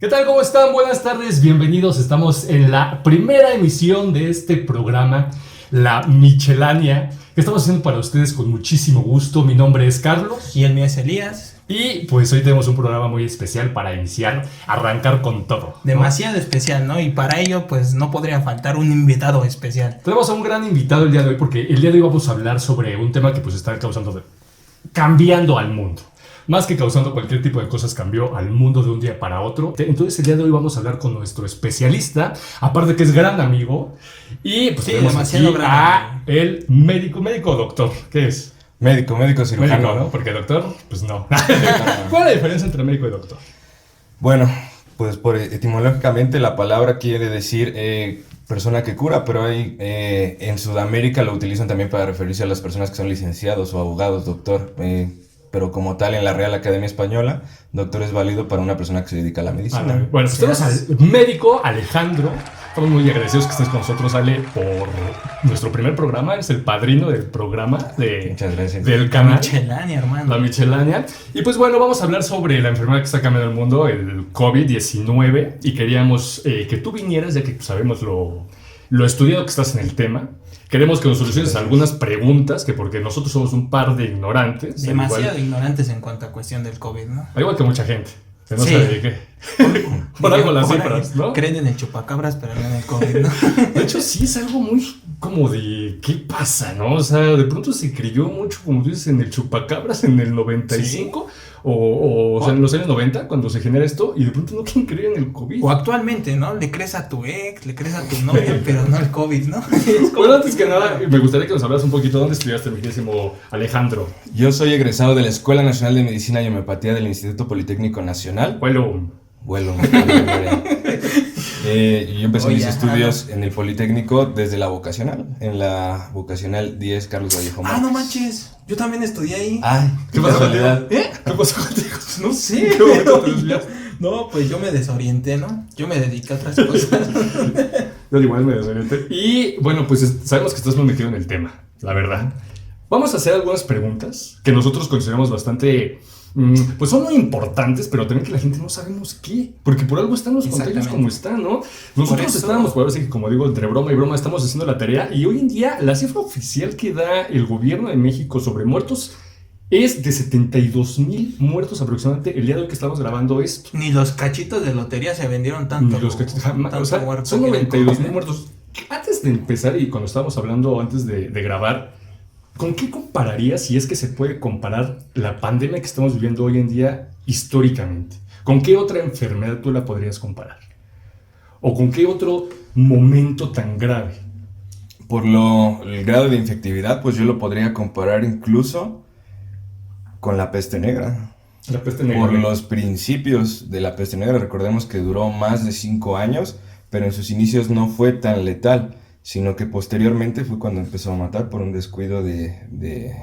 ¿Qué tal? ¿Cómo están? Buenas tardes, bienvenidos. Estamos en la primera emisión de este programa, La Michelania, que estamos haciendo para ustedes con muchísimo gusto. Mi nombre es Carlos. Y el mío es Elías. Y pues hoy tenemos un programa muy especial para iniciar, arrancar con todo, ¿no? Demasiado especial, ¿no? Y para ello, pues no podría faltar un invitado especial. Tenemos a un gran invitado el día de hoy porque el día de hoy vamos a hablar sobre un tema que pues está cambiando al mundo. Más que causando cualquier tipo de cosas, cambió al mundo de un día para otro. Entonces el día de hoy vamos a hablar con nuestro especialista, aparte que es gran amigo. Y pues Sí, tenemos demasiado aquí gran a amigo. el médico doctor. ¿Qué es? Médico cirujano. Médico, ¿no? Porque doctor, pues no. ¿Cuál es la diferencia entre médico y doctor? Bueno, pues etimológicamente la palabra quiere decir persona que cura, pero en Sudamérica lo utilizan también para referirse a las personas que son licenciados o abogados, doctor. Pero como tal, en la Real Academia Española, doctor es válido para una persona que se dedica a la medicina. Bueno, pues tenemos al médico Alejandro. Estamos muy agradecidos que estés con nosotros, Ale, por nuestro primer programa. Es el padrino del programa Muchas gracias. del La canal. Michelania, hermano. La Michelania. Y pues bueno, vamos a hablar sobre la enfermedad que está cambiando el mundo, el COVID-19. Y queríamos que tú vinieras, ya que sabemos lo estudiado que estás en el tema. Queremos que nos soluciones algunas preguntas, que porque nosotros somos un par de ignorantes. Demasiado ignorantes en cuanto a cuestión del COVID, ¿no? Al igual que mucha gente, que no Sí. sabe de qué. Por algo las Por cifras, ahí ¿no? Creen en el chupacabras, pero no en el COVID, ¿no? De hecho, sí es algo muy como de ¿qué pasa, no? O sea, de pronto se creyó mucho, como tú dices, en el chupacabras en el 95 o sea, en los años 90, cuando se genera esto, y de pronto no quieren creer en el COVID. O actualmente, ¿no? Le crees a tu ex, le crees a tu novia, pero no al COVID, ¿no? Bueno, antes que nada, me gustaría que nos hablas un poquito dónde estudiaste, mi queridísimo Alejandro. Yo soy egresado de la Escuela Nacional de Medicina y Homeopatía del Instituto Politécnico Nacional. Bueno, Vuelo. Yo empecé mis estudios en el Politécnico desde la vocacional, en la vocacional 10 Carlos Vallejo Ah, Márquez. no manches. Yo también estudié ahí. Ay, ¿qué pasó casualidad. contigo? ¿Qué pasó contigo? No sé. ¿Qué momento te desviaste? No, pues yo me desorienté, ¿no? Yo me dediqué a otras cosas. Yo igual me desorienté. Y bueno, pues sabemos que estás muy metido en el tema, la verdad. Vamos a hacer algunas preguntas que nosotros consideramos bastante, pues son muy importantes, pero también que la gente no sabemos qué. Porque por algo están los contagios como están, ¿no? Nosotros estábamos, por ahora sí que como digo, entre broma y broma, estamos haciendo la tarea. Y hoy en día la cifra oficial que da el gobierno de México sobre muertos es de 72,000 muertos aproximadamente el día de hoy que estamos grabando esto. Ni los cachitos de lotería se vendieron tanto. Los que jamás, o sea, muerto son que en el 92,000 COVID. muertos. Antes de empezar y cuando estábamos hablando antes de grabar, ¿con qué compararías, si es que se puede comparar la pandemia que estamos viviendo hoy en día históricamente? ¿Con qué otra enfermedad tú la podrías comparar? ¿O con qué otro momento tan grave? Por el grado de infectividad, pues yo lo podría comparar incluso con la peste negra. La peste negra. Por los principios de la peste negra, recordemos que duró más de 5 años, pero en sus inicios no fue tan letal, sino que posteriormente fue cuando empezó a matar por un descuido de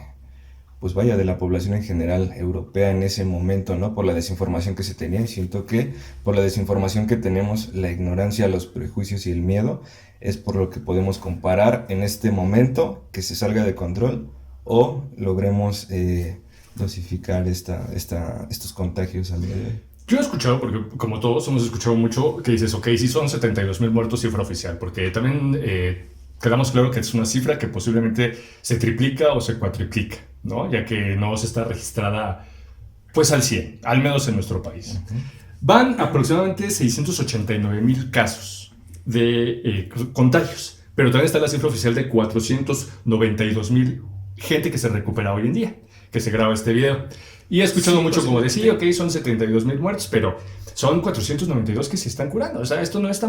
la población en general europea en ese momento, ¿no? Por la desinformación que se tenía, y siento que por la desinformación que tenemos, la ignorancia, los prejuicios y el miedo, es por lo que podemos comparar en este momento que se salga de control o logremos dosificar estos contagios al día de hoy. Yo he escuchado, porque como todos hemos escuchado mucho, que dices, ok, sí son 72,000 muertos cifra oficial, porque también quedamos claro que es una cifra que posiblemente se triplica o se cuatriplica, ¿no? Ya que no se está registrada pues al 100, al menos en nuestro país. Van aproximadamente 689,000 casos de contagios, pero también está la cifra oficial de 492,000 gente que se recupera hoy en día, que se graba este video. Y he escuchado mucho como decir, ok, son 72,000 muertos, pero son 492 que se están curando. O sea, esto no está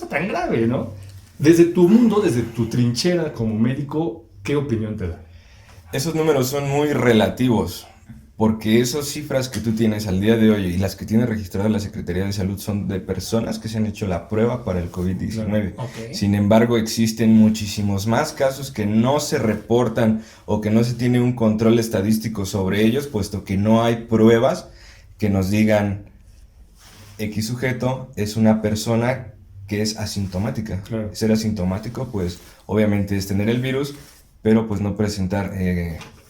tan grave, ¿no? Desde tu mundo, desde tu trinchera como médico, ¿qué opinión te da? Esos números son muy relativos, porque esas cifras que tú tienes al día de hoy y las que tiene registrada la Secretaría de Salud son de personas que se han hecho la prueba para el COVID-19. Okay. Sin embargo, existen muchísimos más casos que no se reportan o que no se tiene un control estadístico sobre ellos, puesto que no hay pruebas que nos digan X sujeto es una persona que es asintomática. Claro. Ser asintomático, pues obviamente es tener el virus, pero pues no presentar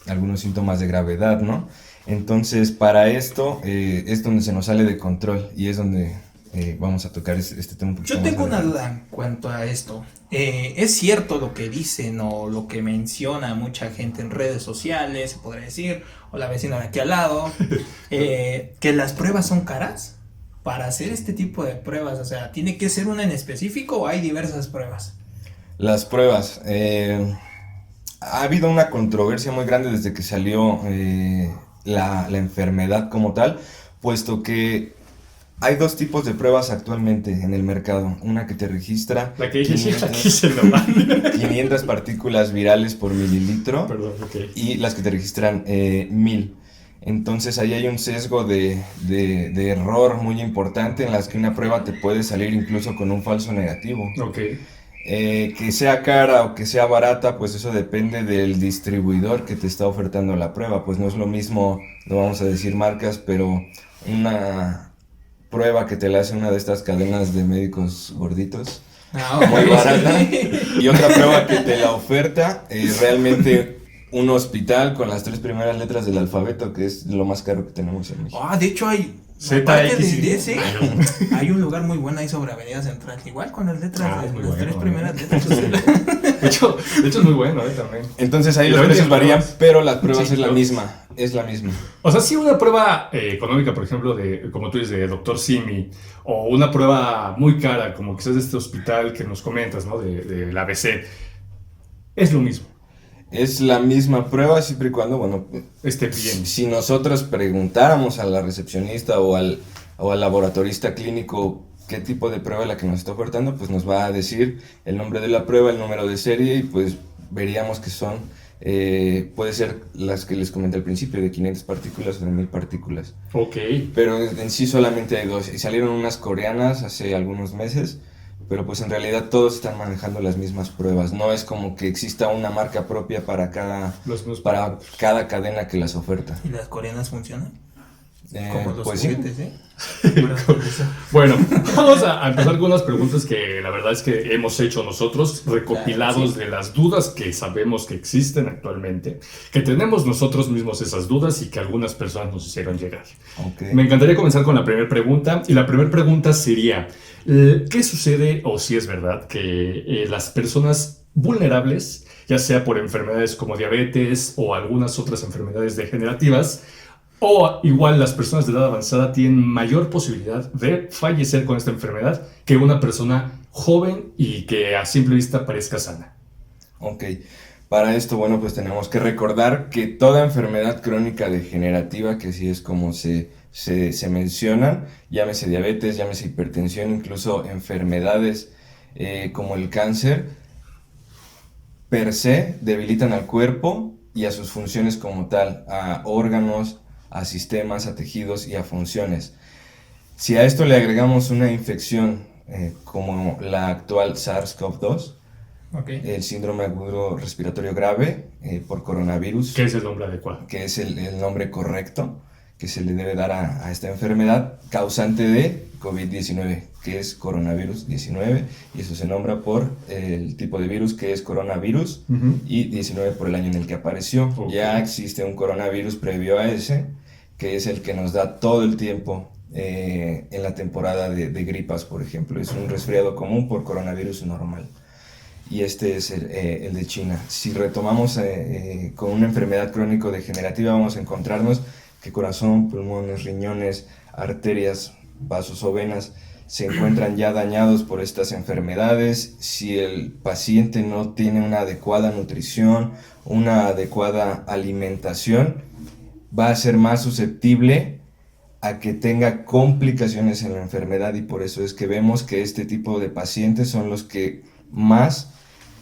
algunos síntomas de gravedad, ¿no? Entonces, para esto es donde se nos sale de control y es donde vamos a tocar este tema un poquito Yo más tengo una adelante. duda en cuanto a esto. ¿Es cierto lo que dicen o lo que menciona mucha gente en redes sociales, se podría decir, o la vecina de aquí al lado, que las pruebas son caras? Para hacer este tipo de pruebas, o sea, ¿tiene que ser una en específico o hay diversas pruebas? Las pruebas. Ha habido una controversia muy grande desde que salió la enfermedad como tal, puesto que hay dos tipos de pruebas actualmente en el mercado. Una que te registra La que dije, sí, 500 aquí se lo va. 500 partículas virales por mililitro Perdón, ok. y las que te registran 1000. Entonces ahí hay un sesgo de error muy importante en las que una prueba te puede salir incluso con un falso negativo. Ok. Que sea cara o que sea barata, pues eso depende del distribuidor que te está ofertando la prueba. Pues no es lo mismo, no vamos a decir marcas, pero una prueba que te la hace una de estas cadenas de médicos gorditos, muy barata, y otra prueba que te la oferta realmente un hospital con las 3 primeras letras del alfabeto, que es lo más caro que tenemos en México. De hecho hay... ZX. aparte de ese, hay un lugar muy bueno ahí sobre Avenida Central, igual con las letras, es muy las bueno, 3 primeras letras. De hecho es muy bueno, también. Entonces ahí Y los la precios venden varían, pruebas. pero las pruebas Sí, es la claro. misma, es la misma. O sea, si una prueba económica, por ejemplo, de, como tú dices, de Dr. Simi, o una prueba muy cara, como quizás de este hospital que nos comentas, ¿no? Del ABC, es lo mismo. Es la misma prueba siempre y cuando, bueno, Esté bien. si nosotros preguntáramos a la recepcionista o al laboratorista clínico qué tipo de prueba es la que nos está ofertando, pues nos va a decir el nombre de la prueba, el número de serie y pues veríamos que son, puede ser las que les comenté al principio, de 500 partículas o de 1000 partículas. Ok. Pero en sí solamente hay dos y salieron unas coreanas hace algunos meses, pero pues en realidad todos están manejando las mismas pruebas. No es como que exista una marca propia para para cada cadena que las oferta. ¿Y las coreanas funcionan? Como los Pues sí. juguetes, ¿eh? Bueno, vamos a empezar con unas preguntas que la verdad es que hemos hecho nosotros, recopilados Claro, sí. de las dudas que sabemos que existen actualmente, que tenemos nosotros mismos esas dudas y que algunas personas nos hicieron llegar. Ok. Me encantaría comenzar con la primera pregunta, y la primera pregunta sería, ¿qué sucede o si es verdad que las personas vulnerables, ya sea por enfermedades como diabetes o algunas otras enfermedades degenerativas, o igual las personas de edad avanzada tienen mayor posibilidad de fallecer con esta enfermedad que una persona joven y que a simple vista parezca sana? Ok, para esto, bueno, pues tenemos que recordar que toda enfermedad crónica degenerativa, que así es como se mencionan, llámese diabetes, llámese hipertensión, incluso enfermedades como el cáncer, per se debilitan al cuerpo y a sus funciones como tal, a órganos, a sistemas, a tejidos y a funciones. Si a esto le agregamos una infección como la actual SARS-CoV-2, Okay. el síndrome agudo respiratorio grave por coronavirus, ¿Qué es el nombre adecuado? que es el nombre correcto que se le debe dar a esta enfermedad causante de COVID-19, que es coronavirus 19, y eso se nombra por el tipo de virus que es coronavirus y 19 por el año en el que apareció. Okay. Ya existe un coronavirus previo a ese, que es el que nos da todo el tiempo en la temporada de gripas, por ejemplo. Es un resfriado común por coronavirus normal. Y este es el de China. Si retomamos con una enfermedad crónico-degenerativa, vamos a encontrarnos que corazón, pulmones, riñones, arterias, vasos o venas se encuentran ya dañados por estas enfermedades. Si el paciente no tiene una adecuada nutrición, una adecuada alimentación, va a ser más susceptible a que tenga complicaciones en la enfermedad, y por eso es que vemos que este tipo de pacientes son los que más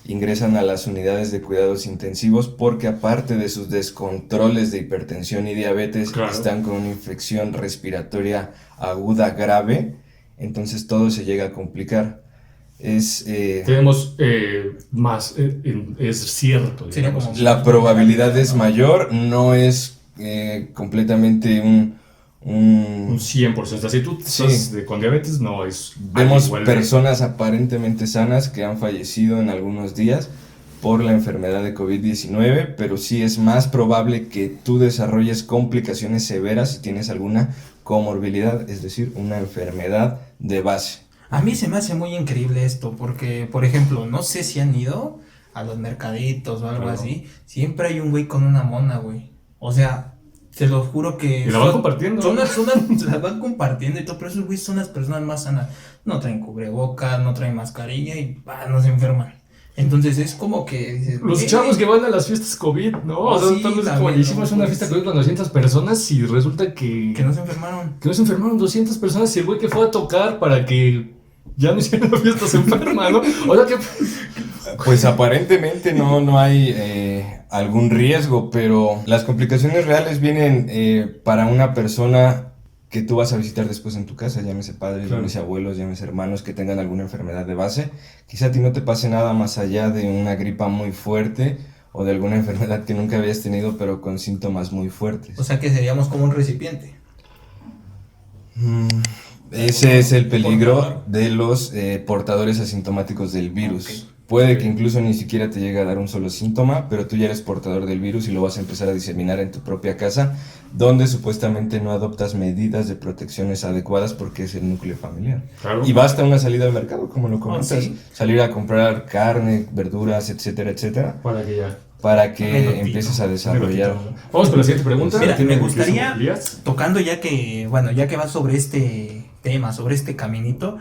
ingresan a las unidades de cuidados intensivos, porque aparte de sus descontroles de hipertensión y diabetes, claro, están con una infección respiratoria aguda grave, entonces todo se llega a complicar. Tenemos más, es cierto, digamos. La probabilidad es mayor, no es completamente un 100%. O sea, si tú estás con diabetes, no es... Vemos personas aparentemente sanas que han fallecido en algunos días por la enfermedad de COVID-19, pero sí es más probable que tú desarrolles complicaciones severas si tienes alguna comorbilidad, es decir, una enfermedad de base. A mí se me hace muy increíble esto, porque, por ejemplo, no sé si han ido a los mercaditos o algo así, siempre hay un güey con una mona, güey. O sea, te lo juro que... Y la van compartiendo. La van compartiendo y todo, pero esos güeyes son las personas más sanas. No traen cubrebocas, no traen mascarilla y no se enferman. Entonces es como que... Dices, los chavos que van a las fiestas COVID, ¿no? O sea, sí, tal vez también, como hicimos ¿no? una fiesta COVID con 200 personas y resulta que no se enfermaron. Que no se enfermaron 200 personas y el güey que fue a tocar para que ya no hicieran la fiesta se enferma, ¿no? O sea que... Pues aparentemente no hay algún riesgo, pero las complicaciones reales vienen para una persona que tú vas a visitar después en tu casa, llámese padres, Claro. llámese abuelos, llámese hermanos que tengan alguna enfermedad de base. Quizá a ti no te pase nada más allá de una gripa muy fuerte o de alguna enfermedad que nunca habías tenido, pero con síntomas muy fuertes. O sea que seríamos como un recipiente. Ese es el peligro Portador. de los portadores asintomáticos del virus. Ok. Puede que incluso ni siquiera te llegue a dar un solo síntoma, pero tú ya eres portador del virus y lo vas a empezar a diseminar en tu propia casa, donde supuestamente no adoptas medidas de protecciones adecuadas porque es el núcleo familiar. Claro. Y basta una salida al mercado, como lo comentas, sí. salir a comprar carne, verduras, etcétera, etcétera, Para que ya... para que Minutito. empieces a desarrollar. Vamos con la siguiente pregunta. Mira, ¿Tiene me gustaría, querido Elías? tocando ya que va sobre este tema, sobre este caminito,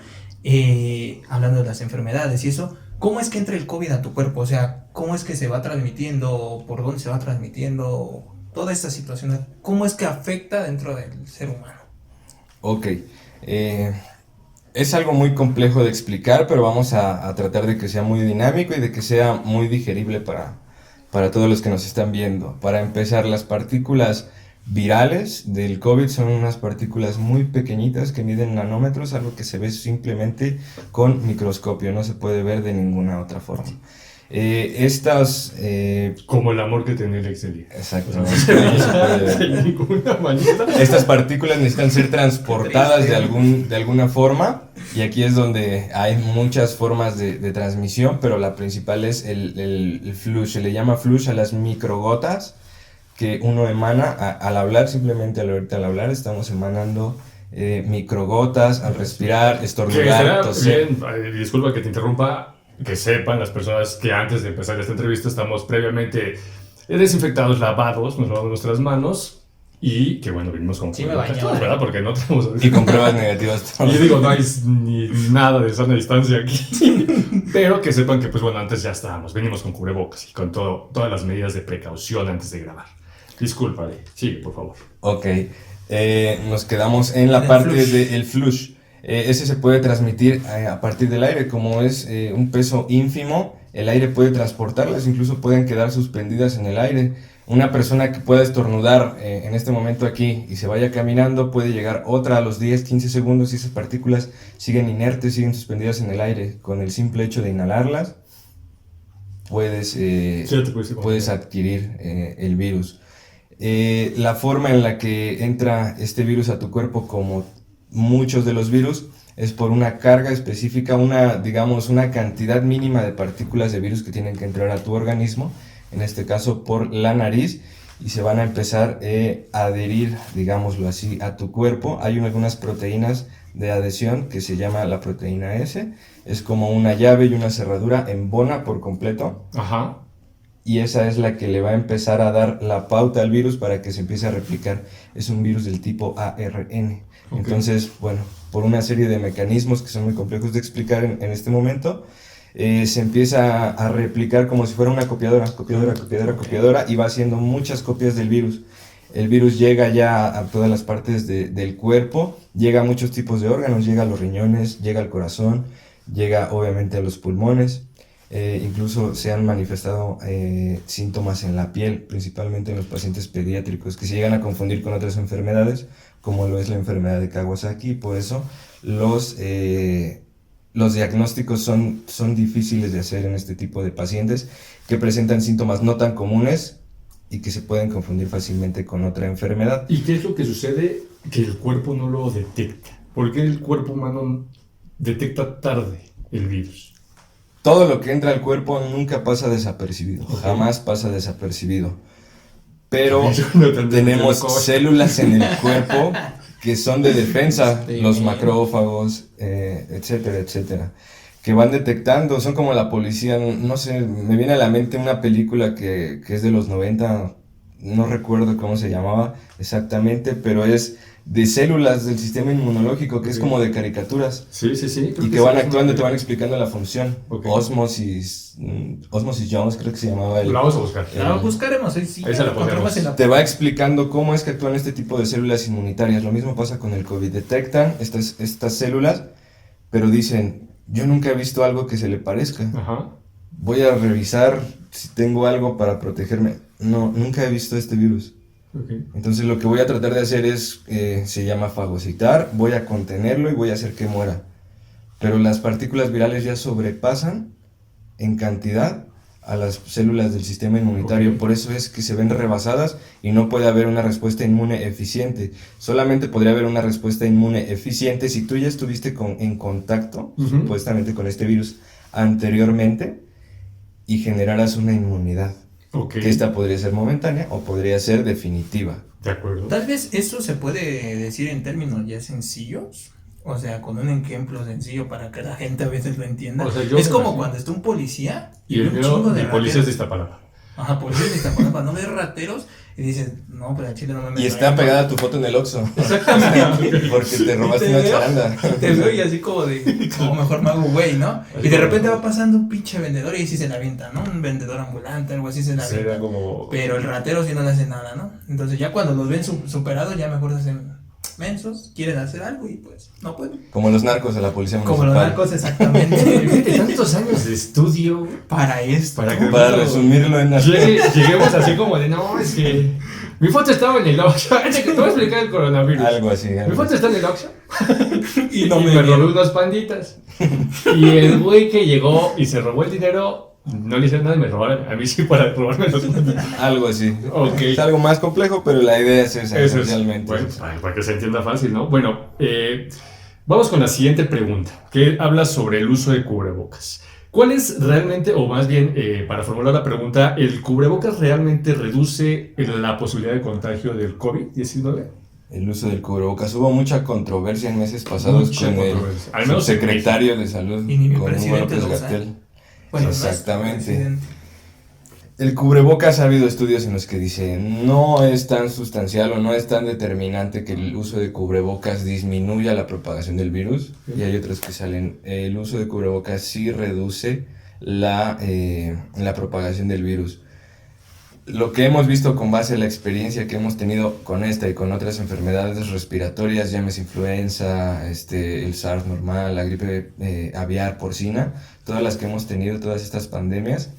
hablando de las enfermedades y eso, ¿cómo es que entra el COVID a tu cuerpo? O sea, ¿cómo es que se va transmitiendo? ¿Por dónde se va transmitiendo? Toda esta situación, ¿cómo es que afecta dentro del ser humano? Ok, es algo muy complejo de explicar, pero vamos a tratar de que sea muy dinámico y de que sea muy digerible para todos los que nos están viendo. Para empezar, las partículas virales del COVID son unas partículas muy pequeñitas que miden nanómetros, algo que se ve simplemente con microscopio, no se puede ver de ninguna otra forma. Estas... Como el amor que tenía el ex Elías. Exactamente, no se puede ver. De ninguna manera. Estas partículas necesitan ser transportadas de alguna forma, y aquí es donde hay muchas formas de transmisión, pero la principal es el flush. Se le llama flush a las microgotas que uno emana al hablar. Simplemente ahorita al hablar estamos emanando microgotas, al respirar, Que estornudar, será toser. bien, disculpa que te interrumpa, que sepan las personas que antes de empezar esta entrevista estamos previamente desinfectados, lavados, nos lavamos nuestras manos y que bueno, venimos con Sí me cubrebocas baño, todos, ¿verdad? Porque no tenemos... Y con pruebas negativas. Y digo, no hay ni nada de sana distancia aquí, pero que sepan que pues bueno, antes ya estábamos, venimos con cubrebocas y con todas las medidas de precaución antes de grabar. Disculpa, sigue, por favor. Ok, nos quedamos en la El parte flush. del flush. Ese se puede transmitir a partir del aire, como es un peso ínfimo, el aire puede transportarlas, incluso pueden quedar suspendidas en el aire. Una persona que pueda estornudar en este momento aquí y se vaya caminando, puede llegar otra a los 10, 15 segundos y esas partículas siguen inertes, siguen suspendidas en el aire. Con el simple hecho de inhalarlas, puedes adquirir el virus. La forma en la que entra este virus a tu cuerpo, como muchos de los virus, es por una carga específica, una cantidad mínima de partículas de virus que tienen que entrar a tu organismo, en este caso por la nariz, y se van a empezar a adherir, digámoslo así, a tu cuerpo. Hay algunas proteínas de adhesión que se llama la proteína S, es como una llave y una cerradura, embona por completo. Ajá. Y esa es la que le va a empezar a dar la pauta al virus para que se empiece a replicar. Es un virus del tipo ARN. Okay. Entonces, bueno, por una serie de mecanismos que son muy complejos de explicar en este momento, se empieza a replicar como si fuera una copiadora, y va haciendo muchas copias del virus. El virus llega ya a todas las partes del cuerpo, llega a muchos tipos de órganos, llega a los riñones, llega al corazón, llega obviamente a los pulmones. Incluso se han manifestado síntomas en la piel, principalmente en los pacientes pediátricos, que se llegan a confundir con otras enfermedades, como lo es la enfermedad de Kawasaki. Por eso los diagnósticos son difíciles de hacer en este tipo de pacientes que presentan síntomas no tan comunes y que se pueden confundir fácilmente con otra enfermedad. ¿Y qué es lo que sucede que el cuerpo no lo detecta? ¿Por qué el cuerpo humano detecta tarde el virus? Todo lo que entra al cuerpo nunca pasa desapercibido, jamás pasa desapercibido. Pero tenemos células en el cuerpo que son de defensa, Sí. los macrófagos, etcétera, etcétera, que van detectando, son como la policía, no sé, me viene a la mente una película que es de los 90, no recuerdo cómo se llamaba exactamente, pero es de células del sistema inmunológico, que es Ok. como de caricaturas, Sí, sí, sí. creo y que sí van es actuando, una- te van explicando la función. Ok. Osmosis Jones creo que se llamaba el... La vamos a buscar. La buscaremos, sí, Ahí se la encontramos ponemos. en la- Te va explicando cómo es que actúan este tipo de células inmunitarias. Lo mismo pasa con el COVID. Detectan estas células, pero dicen, yo nunca he visto algo que se le parezca. Ajá. Voy a revisar si tengo algo para protegerme. No, nunca he visto este virus. Ok. Entonces lo que voy a tratar de hacer es, se llama fagocitar, voy a contenerlo y voy a hacer que muera. Pero las partículas virales ya sobrepasan en cantidad a las células del sistema inmunitario. Ok. Por eso es que se ven rebasadas y no puede haber una respuesta inmune eficiente. Solamente podría haber una respuesta inmune eficiente si tú ya estuviste en contacto, Ujú. supuestamente, con este virus anteriormente y generaras una inmunidad. Ok. Que esta podría ser momentánea o podría ser definitiva. De acuerdo. Tal vez eso se puede decir en términos ya sencillos, o sea, con un ejemplo sencillo para que la gente a veces lo entienda. O sea, yo es me como imagino. cuando está un policía Y el un mío, chingo de mi policía es de rateros. Iztapalapa. Ajá, policía de Iztapalapa, no ves rateros y dices, no, pero a Chile no me meto Y está ahí". pegada tu foto en el Oxxo. Exactamente. Porque te robaste Y una veo- charanda. Te veo y así como de, como mejor me hago güey, ¿no? Y de repente va pasando un pinche vendedor y sí se la avienta, ¿no? Un vendedor ambulante, algo así se la avienta. Será como. Pero el ratero sí no le hace nada, ¿no? Entonces ya cuando los ven superados ya mejor se hacen mensos, quieren hacer algo y pues no pueden. Como los narcos a la policía municipal. Como los narcos exactamente. Tantos años de estudio Para esto. para que. Para resumirlo en Lleguemos así como de, no, es que mi foto estaba en el Oxxo. Te voy a explicar el coronavirus. algo así. Mi algo foto así. está en el Oxxo Y y no me me robé vieron. unos panditas. Y el güey que llegó y se robó el dinero, no le hicieron nada y me robaron. A mí sí para robarme los panditas. Algo así. Ok. Es algo más complejo, pero la idea es esa, Eso es. esencialmente. Bueno, para que se entienda fácil, ¿no? Bueno, vamos con la siguiente pregunta, que habla sobre el uso de cubrebocas. ¿Cuál es realmente, o más bien, para formular la pregunta, el cubrebocas realmente reduce la posibilidad de contagio del COVID-19? El uso del cubrebocas. Hubo mucha controversia en meses pasados Mucha con controversia. Al el menos en secretario de Salud, Y ni mi con Hugo presidente López lo usa. Gatell. Bueno, Exactamente. nuestro presidente. El cubrebocas, ha habido estudios en los que dicen no es tan sustancial o no es tan determinante que el uso de cubrebocas disminuya la propagación del virus. Y hay otros que salen, el uso de cubrebocas sí reduce la propagación del virus. Lo que hemos visto con base en la experiencia que hemos tenido con esta y con otras enfermedades respiratorias, llámese influenza, el SARS normal, la gripe aviar porcina, todas las que hemos tenido, todas estas pandemias,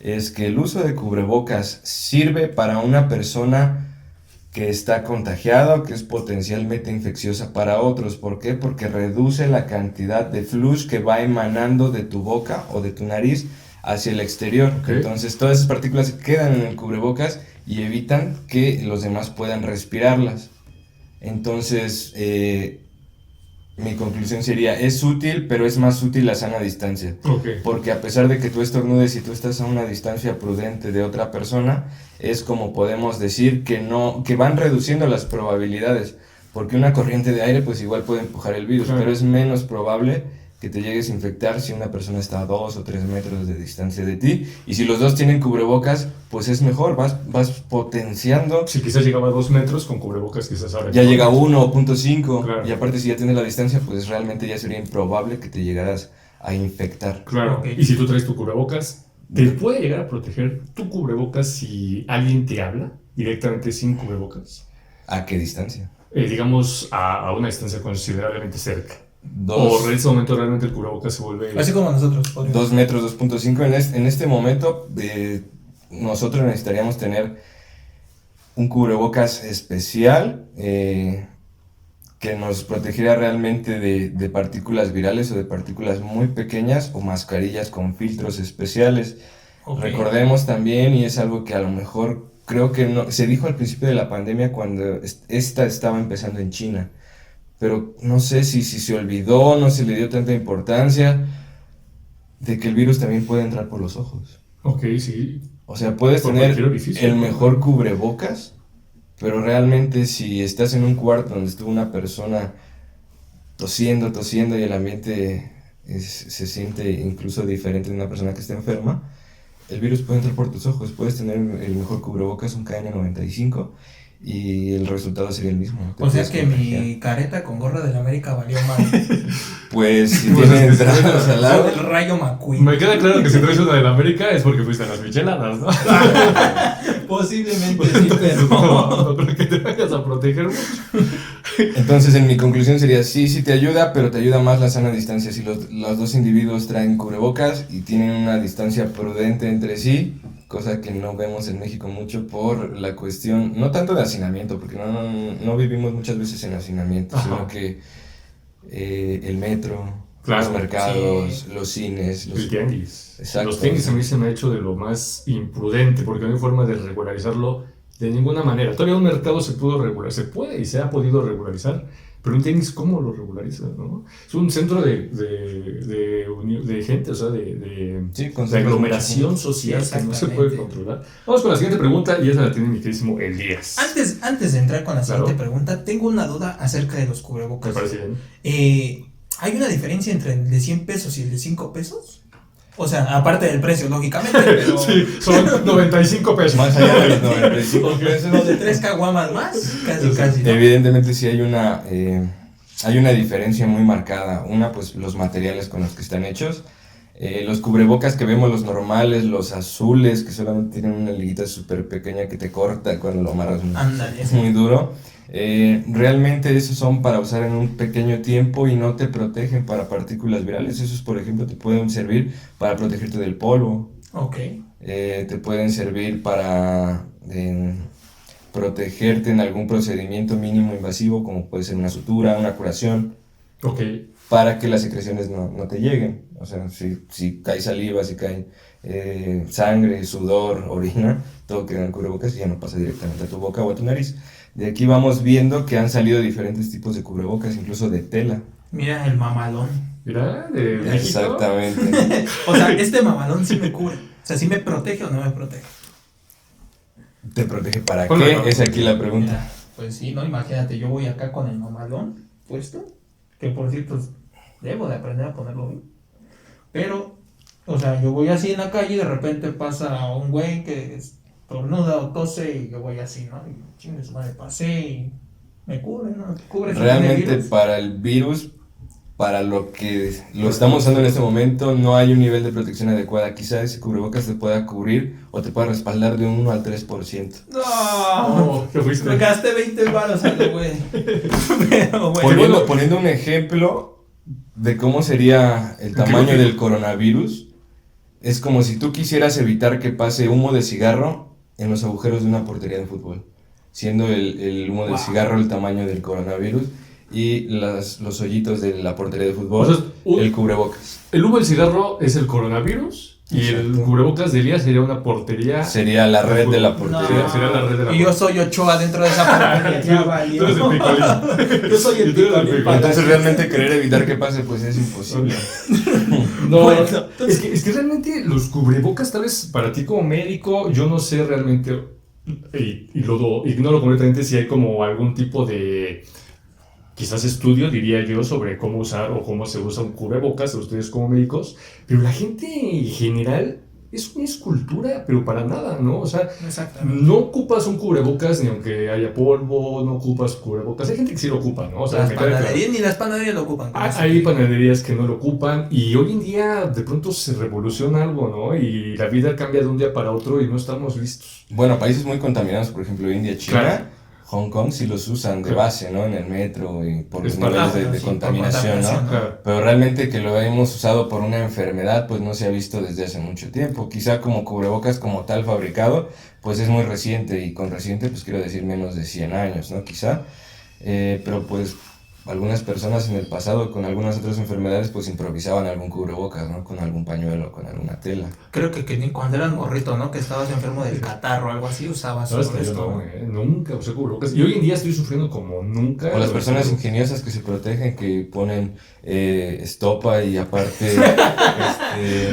es que el uso de cubrebocas sirve para una persona que está contagiada o que es potencialmente infecciosa para otros. ¿Por qué? Porque reduce la cantidad de flush que va emanando de tu boca o de tu nariz hacia el exterior. Ok. Entonces todas esas partículas quedan en el cubrebocas y evitan que los demás puedan respirarlas. Entonces, mi conclusión sería, es útil, pero es más útil la sana distancia. Ok. Porque a pesar de que tú estornudes y tú estás a una distancia prudente de otra persona, es como podemos decir que van reduciendo las probabilidades. Porque una corriente de aire pues igual puede empujar el virus, Claro. pero es menos probable que te llegues a infectar si una persona está a 2 o 3 metros de distancia de ti. Y si los dos tienen cubrebocas, pues es mejor, vas potenciando. Si quizás llegaba a 2 metros con cubrebocas, quizás ahora Ya llega a 1 o 0.5, Claro. y aparte si ya tienes la distancia, pues realmente ya sería improbable que te llegaras a infectar. Claro. Ok. Y si tú traes tu cubrebocas, ¿te puede llegar a proteger tu cubrebocas si alguien te habla directamente sin cubrebocas? ¿A qué distancia? Digamos a una distancia considerablemente cerca. Dos- O en ese momento realmente el cubrebocas se vuelve... Así como nosotros. podríamos. 2 metros, 2.5. En este momento, nosotros necesitaríamos tener un cubrebocas especial que nos protegiera realmente de partículas virales o de partículas muy pequeñas, o mascarillas con filtros especiales. Ok. Recordemos también, y es algo que a lo mejor creo que no, se dijo al principio de la pandemia cuando esta estaba empezando en China, pero no sé si se olvidó, no se le dio tanta importancia, de que el virus también puede entrar por los ojos. Ok, sí. O sea, puedes Por tener cualquier orificio. el mejor cubrebocas, pero realmente si estás en un cuarto donde estuvo una persona tosiendo y el ambiente se siente incluso diferente de una persona que está enferma, el virus puede entrar por tus ojos. Puedes tener el mejor cubrebocas, un KN95, y el resultado sería el mismo. O sea que mi careta con gorra de la América valió mal. Pues si tiene entradas al lado. El Rayo McQueen. Me queda claro que si traes una de la América es porque fuiste a las micheladas, ¿no? Posiblemente sí, pero... No creo que te vayas a proteger mucho. Entonces, en mi conclusión sería, sí te ayuda, pero te ayuda más la sana distancia. Si los dos individuos traen cubrebocas y tienen una distancia prudente entre sí, cosa que no vemos en México mucho por la cuestión, no tanto de hacinamiento, porque no vivimos muchas veces en hacinamiento, Ajá. sino que el metro, Claro, los mercados, sí. los cines, El tianguis. Exacto. Los tianguis a mí se me ha hecho de lo más imprudente porque no hay forma de regularizarlo de ninguna manera. Todavía un mercado se pudo regular, se puede y se ha podido regularizar, pero un tianguis, ¿cómo lo regulariza? ¿No? Es un centro de gente, o sea, Sí, de aglomeración social Sí, que no se exactamente. puede controlar. Vamos con la siguiente pregunta y esa la tiene mi queridísimo Elías. Antes de entrar con la siguiente Claro. pregunta, tengo una duda acerca de los cubrebocas. Me parece bien. ¿Hay una diferencia entre el de 100 pesos y el de 5 pesos? O sea, aparte del precio, lógicamente, pero... Sí, son 95 pesos. Más allá de los 95 pesos. Los de 3 caguamas más, casi, ¿no? Evidentemente sí hay una diferencia muy marcada. Una, pues los materiales con los que están hechos. Los cubrebocas que vemos, los normales, los azules, que solamente tienen una liguita súper pequeña que te corta cuando lo amarras. Ándale, Es muy duro. Realmente esos son para usar en un pequeño tiempo y no te protegen para partículas virales. Esos, por ejemplo, te pueden servir para protegerte del polvo. Ok. Te pueden servir para protegerte en algún procedimiento mínimo invasivo, como puede ser una sutura, una curación, Ok. para que las secreciones no te lleguen. O sea, si cae saliva, si cae sangre, sudor, orina, todo queda en el cubrebocas y ya no pasa directamente a tu boca o a tu nariz. De aquí vamos viendo que han salido diferentes tipos de cubrebocas, incluso de tela. Mira el mamalón. Mira, de México. Exactamente. O sea, este mamalón sí me cubre. O sea, ¿sí me protege o no me protege? ¿Te protege para Ponlo, qué? ¿no? Es aquí la pregunta. Mira, pues sí, ¿no? Imagínate, yo voy acá con el mamalón puesto, que por cierto, debo de aprender a ponerlo bien. Pero, o sea, yo voy así en la calle y de repente pasa un güey que estornuda o tose y yo voy así, ¿no? Y chingue su madre, pasé y me cubre, ¿no? Cubre Realmente el virus. para el virus, para lo que lo estamos usando en este momento, no hay un nivel de protección adecuada. Quizás ese cubrebocas te pueda cubrir o te pueda respaldar de 1 al 3%. ¡No! Oh, ¿qué fuiste? Me gasté 20 baros a lo güey. Pero bueno. Poniendo un ejemplo de cómo sería el tamaño del coronavirus, es como si tú quisieras evitar que pase humo de cigarro en los agujeros de una portería de fútbol, siendo el humo del Wow. cigarro el tamaño del coronavirus y los hoyitos de la portería de fútbol, O sea, el cubrebocas. El humo del cigarro es el coronavirus y el Exacto. cubrebocas de Elías sería una portería. Sería la red de la No, portería. Sería la red de la y yo soy Ochoa dentro de esa portería. Ya valió. Tú eres el picolín. Yo soy el Y tú eres el picolín. picolín. Entonces realmente querer evitar que pase pues es imposible. No, Bueno, es que realmente los cubrebocas, tal vez para ti como médico, yo no sé realmente, y lo ignoro completamente si hay como algún tipo de, quizás estudio, diría yo, sobre cómo usar o cómo se usa un cubrebocas, ustedes como médicos, pero la gente en general es una escultura, pero para nada, ¿no? O sea, Exactamente. no ocupas un cubrebocas ni aunque haya polvo, no ocupas cubrebocas. Hay gente que sí lo ocupa, ¿no? O sea, Las me queda claro. panaderías ni las panaderías lo ocupan. Hay panaderías que no lo ocupan y hoy en día de pronto se revoluciona algo, ¿no? Y la vida cambia de un día para otro y no estamos listos. Bueno, países muy contaminados, por ejemplo India, China, Claro. Hong Kong sí los usan de Claro. base, ¿no? En el metro y por los Es para- niveles de bueno, sí, por contaminación, contaminación, ¿no? Claro. Pero realmente que lo hemos usado por una enfermedad, pues no se ha visto desde hace mucho tiempo. Quizá como cubrebocas como tal fabricado, pues es muy reciente y con reciente pues quiero decir menos de 100 años, ¿no? Quizá. Pero pues algunas personas en el pasado con algunas otras enfermedades pues improvisaban algún cubrebocas, ¿no? Con algún pañuelo, con alguna tela. Creo que ni cuando eras morrito, ¿no? Que estabas enfermo del catarro o algo así, usabas ¿Sabes sobre que yo esto. no, nunca usé cubrebocas? Y hoy en día estoy sufriendo como nunca. O las personas Los- ingeniosas que se protegen, que ponen estopa y aparte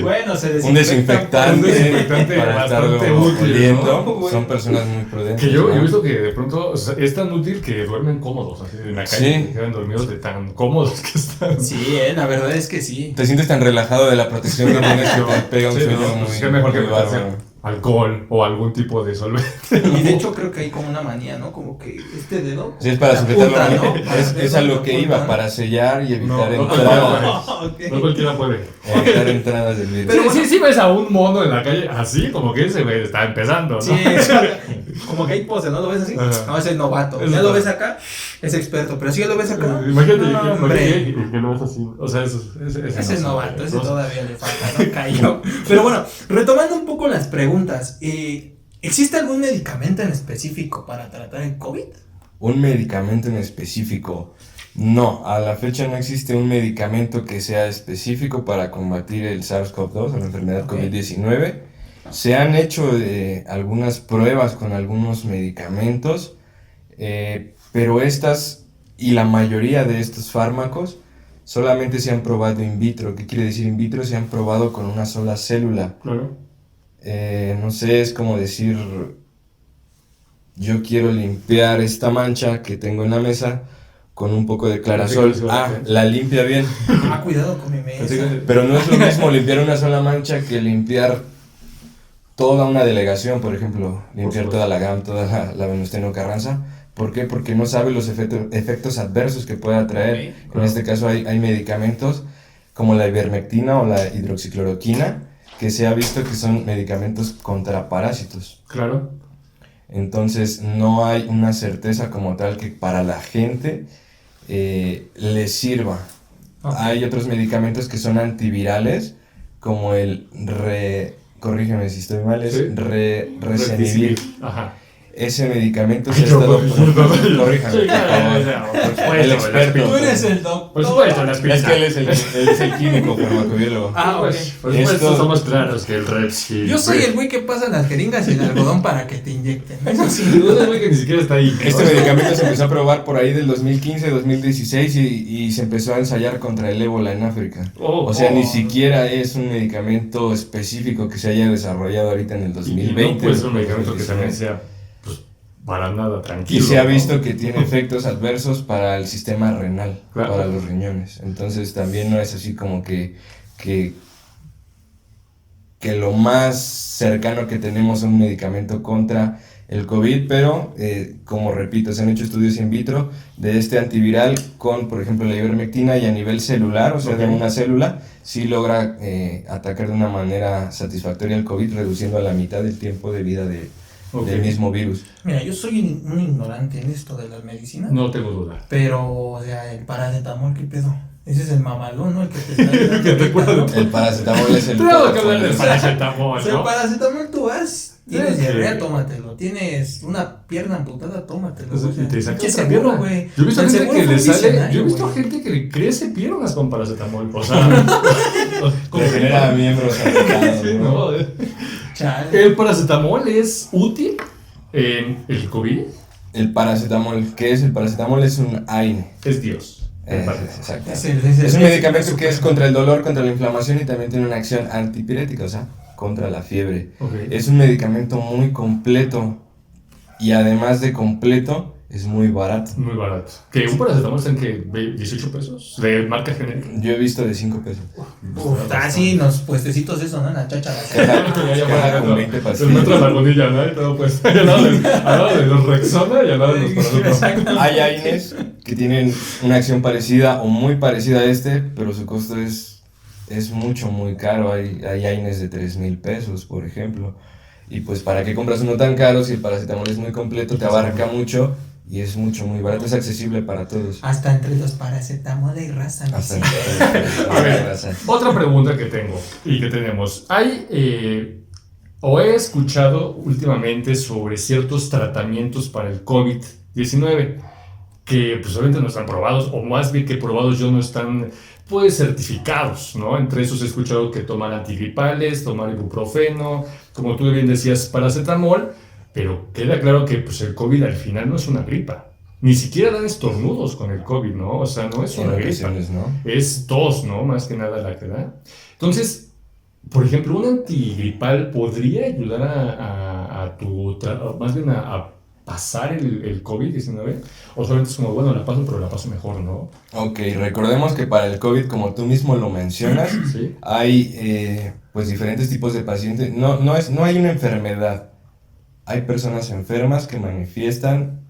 Bueno, se un desinfectante, Un desinfectante para bastante estarlo útil, oliendo. ¿no? Son personas muy prudentes. Que yo ¿no? he visto que de pronto, o sea, es tan útil que duermen cómodos, así en la calle, Sí. que quedan dormidos de tan cómodos que están. Sí, la verdad es que sí. Te sientes tan relajado de la protección que tienes que te pega un Sí, sueño no, muy, pues, qué mejor que muy meterse bárbaro. alcohol o algún tipo de solvente. Y de hecho creo que hay como una manía, ¿no? Como que este dedo. Sí, es para la sujetarlo. punta, ¿no? ¿no? Es a lo que La iba, punta, para sellar y evitar No, no entradas. Ok. No cualquiera puede. Evitar entradas del virus. Pero sí, bueno. sí, sí ves a un mono en la calle así, como que ese güey está empezando, ¿no? Sí, como que hay pose, ¿no? ¿Lo ves así? Ajá. No, ese es novato. Es Ya lo novato. ves acá, es experto. Pero si ya lo ves acá. Imagínate, no, imagínate hombre. que lo ves así. O sea, Ese es novato, ese todavía le falta, no cayó. Pero bueno, retomando un poco las preguntas. ¿Existe algún medicamento en específico para tratar el COVID? Un medicamento en específico. No, a la fecha no existe un medicamento que sea específico para combatir el SARS-CoV-2 o la enfermedad Ok. COVID-19. Se han hecho algunas pruebas con algunos medicamentos, pero estas y la mayoría de estos fármacos solamente se han probado in vitro. ¿Qué quiere decir in vitro? Se han probado con una sola célula. Claro. No sé, es como decir, yo quiero limpiar esta mancha que tengo en la mesa con un poco de clarasol. La limpia bien. Ah, cuidado con mi mesa. Pero no es lo mismo limpiar una sola mancha que limpiar toda una delegación, por ejemplo, limpiar supuesto. toda la GAM, toda la Venustiano Carranza. ¿Por qué? Porque no sabe los efectos adversos que pueda traer. Ok, En este caso hay medicamentos como la ivermectina o la hidroxicloroquina, que se ha visto que son medicamentos contra parásitos. Claro. Entonces no hay una certeza como tal que para la gente le sirva. Ok. Hay otros medicamentos que son antivirales, como el corrígeme si estoy mal, es Sí. Resenivir. Ajá. Ese medicamento se ha Yo, estado... corrígeme. Corríjame, Sí, por claro, favor. o sea, por supuesto, El la experto. Tú aspirina. eres el doctor. Por supuesto, la aspirina. Es que él es el químico farmacobiólogo. Ah, ok. Por supuesto, Esto- somos claros que el Repsil. Yo soy el güey que pasa las jeringas y el algodón para que te inyecten. Eso sin Tú eres duda. el güey que ni siquiera está ahí. Este medicamento se empezó a probar por ahí del 2015, 2016 y se empezó a ensayar contra el ébola en África. O sea, ni siquiera es un medicamento específico que se haya desarrollado ahorita en el 2020. No puede ser un medicamento que 2019. también sea, pues, para nada Y tranquilo. se ha ¿no? visto que tiene efectos adversos para el sistema renal, Claro. para los riñones. Entonces también no es así como que lo más cercano que tenemos a un medicamento contra el COVID, pero como repito, se han hecho estudios in vitro de este antiviral con, por ejemplo, la ivermectina y a nivel celular, o sea, de Ok. una célula, sí logra atacar de una manera satisfactoria el COVID, reduciendo a la mitad el tiempo de vida Ok. del mismo virus. Mira, yo soy un ignorante en esto de las medicinas. No tengo duda. Pero, o sea, el paracetamol, ¿qué pedo? Ese es el mamalón, ¿no? El que te está ayudando Que te ahorita, cuadro. ¿no? El paracetamol es el... Tengo que hablar del O sea, paracetamol, O sea, el ¿no? paracetamol tú vas, tienes Sí. diarrea, tómatelo. Tienes una pierna amputada, tómatelo. O sea, Y te saca pinche otra seguro, pierna. güey. Yo he visto El gente seguro que fue le un sale. visionario, Yo he visto güey. gente que le crece piernas con paracetamol. O sea, como Le genera miembros afectados, Sí, ¿no? ¿no? Chale. ¿El paracetamol es útil en el COVID? El paracetamol, ¿qué es? El paracetamol es un AINE. Es Dios. Exacto. Es un medicamento que es contra el dolor, contra la inflamación y también tiene una acción antipirética, o sea, contra la fiebre. Ok. Es un medicamento muy completo y además de completo, es muy barato. Muy barato. ¿Que un paracetamol está en que 18 pesos? ¿De marca genérica? Yo he visto de 5 pesos. Así, los puestecitos eso, ¿no? En la chacha. Caja con 20 El pastillas. metro de la Lagunilla, ¿no? Y todo pues. Al lado de los Rexona y al lado de los paracetamol. Exacto. Hay AINES que tienen una acción parecida o muy parecida a este, pero su costo es mucho, muy caro. Hay AINES de 3,000 pesos, por ejemplo. Y pues, ¿para qué compras uno tan caro si el paracetamol es muy completo, te abarca mucho y es mucho, muy barato, es accesible para todos? Hasta entre los paracetamol y raza. ¿no? Hasta Sí. A ver, otra pregunta que tengo y que tenemos. O he escuchado últimamente sobre ciertos tratamientos para el COVID-19 que pues obviamente no están probados, o más bien que probados ya no están pues certificados, ¿no? Entre esos he escuchado que toman antigripales, tomar ibuprofeno, como tú bien decías, paracetamol, pero queda claro que pues el COVID al final no es una gripa. Ni siquiera dan estornudos con el COVID, ¿no? O sea, no es una gripa. ¿No? Es tos, ¿no? Más que nada la que da. Entonces, por ejemplo, un antigripal podría ayudar más bien a pasar el COVID-19, o solamente es como, bueno, la paso, pero la paso mejor, ¿no? Ok, recordemos que para el COVID, como tú mismo lo mencionas, Sí. hay pues diferentes tipos de pacientes. No hay una enfermedad. Hay personas enfermas que manifiestan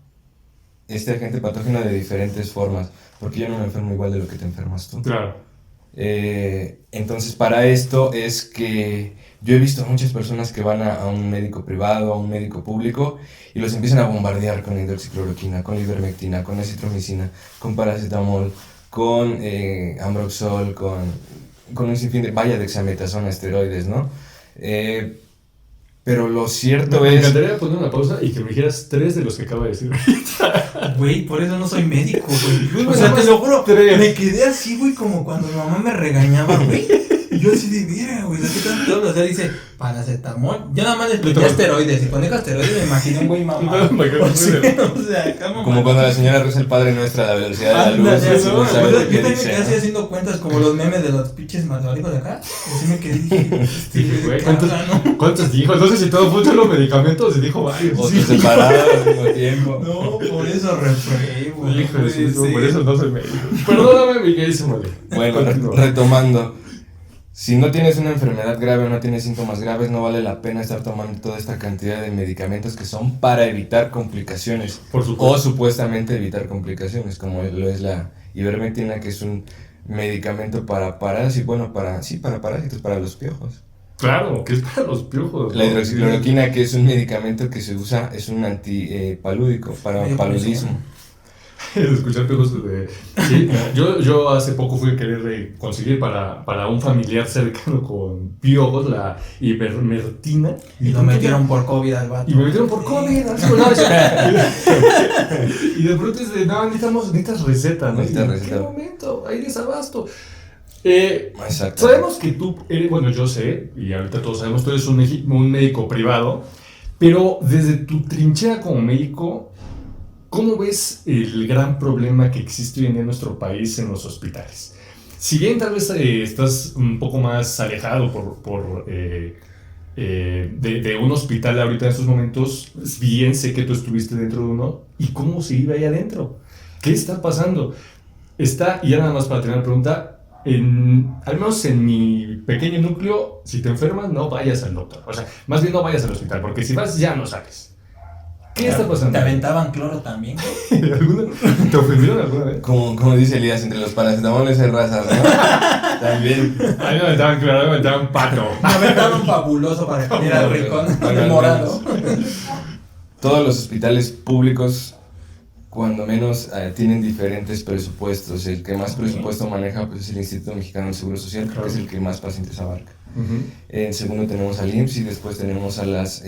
este agente patógeno de diferentes formas, porque yo no me enfermo igual de lo que te enfermas tú. Claro. Entonces, para esto es que yo he visto a muchas personas que van a un médico privado, a un médico público, y los empiezan a bombardear con hidroxicloroquina, con ivermectina, con acitromicina, con paracetamol, con Ambroxol, con un sinfín de, vaya, dexametasona, esteroides, ¿no? Pero lo cierto Me es... encantaría poner una pausa y que me dijeras 3 de los que acabo de decir. Güey, por eso no soy médico, güey. O Pues sea, nada te más lo juro, 3. me quedé así, güey, como cuando mi mamá me regañaba, güey. Y yo así de, mira, güey, ¿qué tanto? O sea, dice, paracetamol. Yo nada más le expliqué esteroides. Y cuando dijo esteroides me imaginé un güey mamá. O sea, Como cuando la señora reza el Padre Nuestro a la velocidad de la luz, Ándale, y ¿no? no sabe Yo de qué también me dice, quedé ¿no? así haciendo cuentas como los memes de los pinches matemáticos de acá. Así me quedé, Dije, güey, ¿qué habla, no? ¿cuántos dijo? No sé si todo fue los medicamentos y dijo varios. Otros separados al mismo tiempo. No, por eso refregué, güey. Hijo de su, por eso no soy médico. Perdóname, mi queridísimo Lee. Bueno, retomando. Si no tienes una enfermedad grave o no tienes síntomas graves, no vale la pena estar tomando toda esta cantidad de medicamentos que son para evitar complicaciones. Por supuesto. O supuestamente evitar complicaciones, como lo es la ivermectina, que es un medicamento para parásitos, bueno, para parásitos, para los piojos. Claro, que es para los piojos. La hidroxicloroquina, que es un medicamento que se usa, es un antipalúdico, para paludismo. Escuchar piojos de... Sí, yo hace poco fui a querer conseguir para un familiar cercano con piojos la ivermectina. Y lo metieron por COVID al vato. Y me metieron por COVID. Y de pronto es de, no, necesitas receta, ¿no? Necesitas ¿En receta. qué momento? Hay desabasto. Exacto. Sabemos que tú eres, bueno, yo sé, y ahorita todos sabemos, tú eres un médico privado, pero desde tu trinchera como médico, ¿cómo ves el gran problema que existe hoy en día en nuestro país en los hospitales? Si bien tal vez estás un poco más alejado de un hospital ahorita en estos momentos, bien sé que tú estuviste dentro de uno, ¿y cómo se vive ahí adentro? ¿Qué está pasando? Y ya nada más para tener la pregunta, al menos en mi pequeño núcleo, si te enfermas, no vayas al doctor. O sea, más bien no vayas al hospital, porque si vas ya no sales. ¿Qué está pasando? ¿Te aventaban cloro también? ¿Te ofendieron alguna vez? Como dice Elías, entre los paracetamoles hay razas, ¿no? También. A mí me aventaban claro, me aventaban pato. Me aventaron fabuloso para que era rico, Bueno, al morado. Todos los hospitales públicos, cuando menos, tienen diferentes presupuestos. El que más presupuesto maneja pues, es el Instituto Mexicano del Seguro Social, porque Claro. es el que más pacientes abarca. Uh-huh. En segundo tenemos al IMSS y después tenemos a las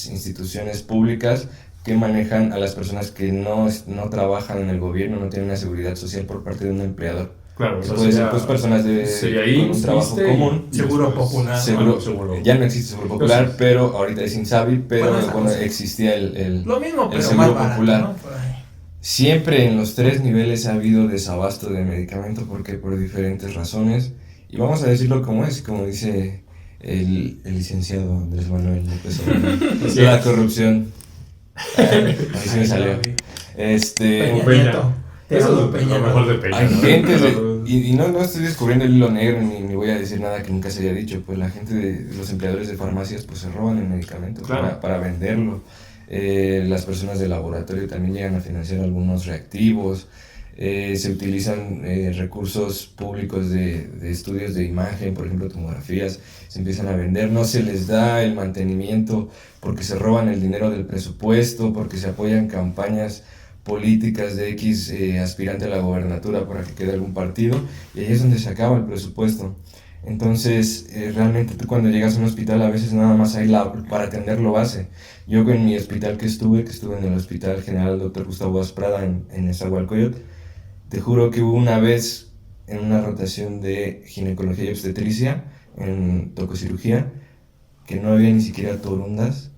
instituciones públicas que manejan a las personas que no trabajan en el gobierno, no tienen una seguridad social por parte de un empleador. Claro, Que puede ser pues, personas con un trabajo común. Seguro popular. Seguro. Ya no existe Seguro Popular, pero ahorita es Insabi, pero Bueno, existía el Lo mismo, pero Seguro más barato, Popular. ¿no? Por ahí. Siempre en los 3 niveles ha habido desabasto de medicamento porque por diferentes razones. Y vamos a decirlo como es, como dice el licenciado Andrés Manuel López Obrador. La corrupción. Ahí sí me salió. Peña Peña. Nieto. Te Eso amo, es lo Peña. mejor de Peña. Hay ¿no? gente y no estoy descubriendo el hilo negro ni voy a decir nada que nunca se haya dicho. Pues la gente los empleadores de farmacias pues se roban el medicamento Claro. para venderlo. Las personas de laboratorio también llegan a financiar algunos reactivos. Se utilizan recursos públicos de estudios de imagen, por ejemplo tomografías, se empiezan a vender, no se les da el mantenimiento porque se roban el dinero del presupuesto, porque se apoyan campañas políticas de X aspirante a la gobernatura para que quede algún partido, y ahí es donde se acaba el presupuesto. Entonces, realmente tú cuando llegas a un hospital a veces nada más hay para atender lo base. Yo en mi hospital que estuve en el Hospital General Dr. Gustavo Asprada en Nezahualcóyotl, te juro que hubo una vez en una rotación de ginecología y obstetricia, en tococirugía, que no había ni siquiera torundas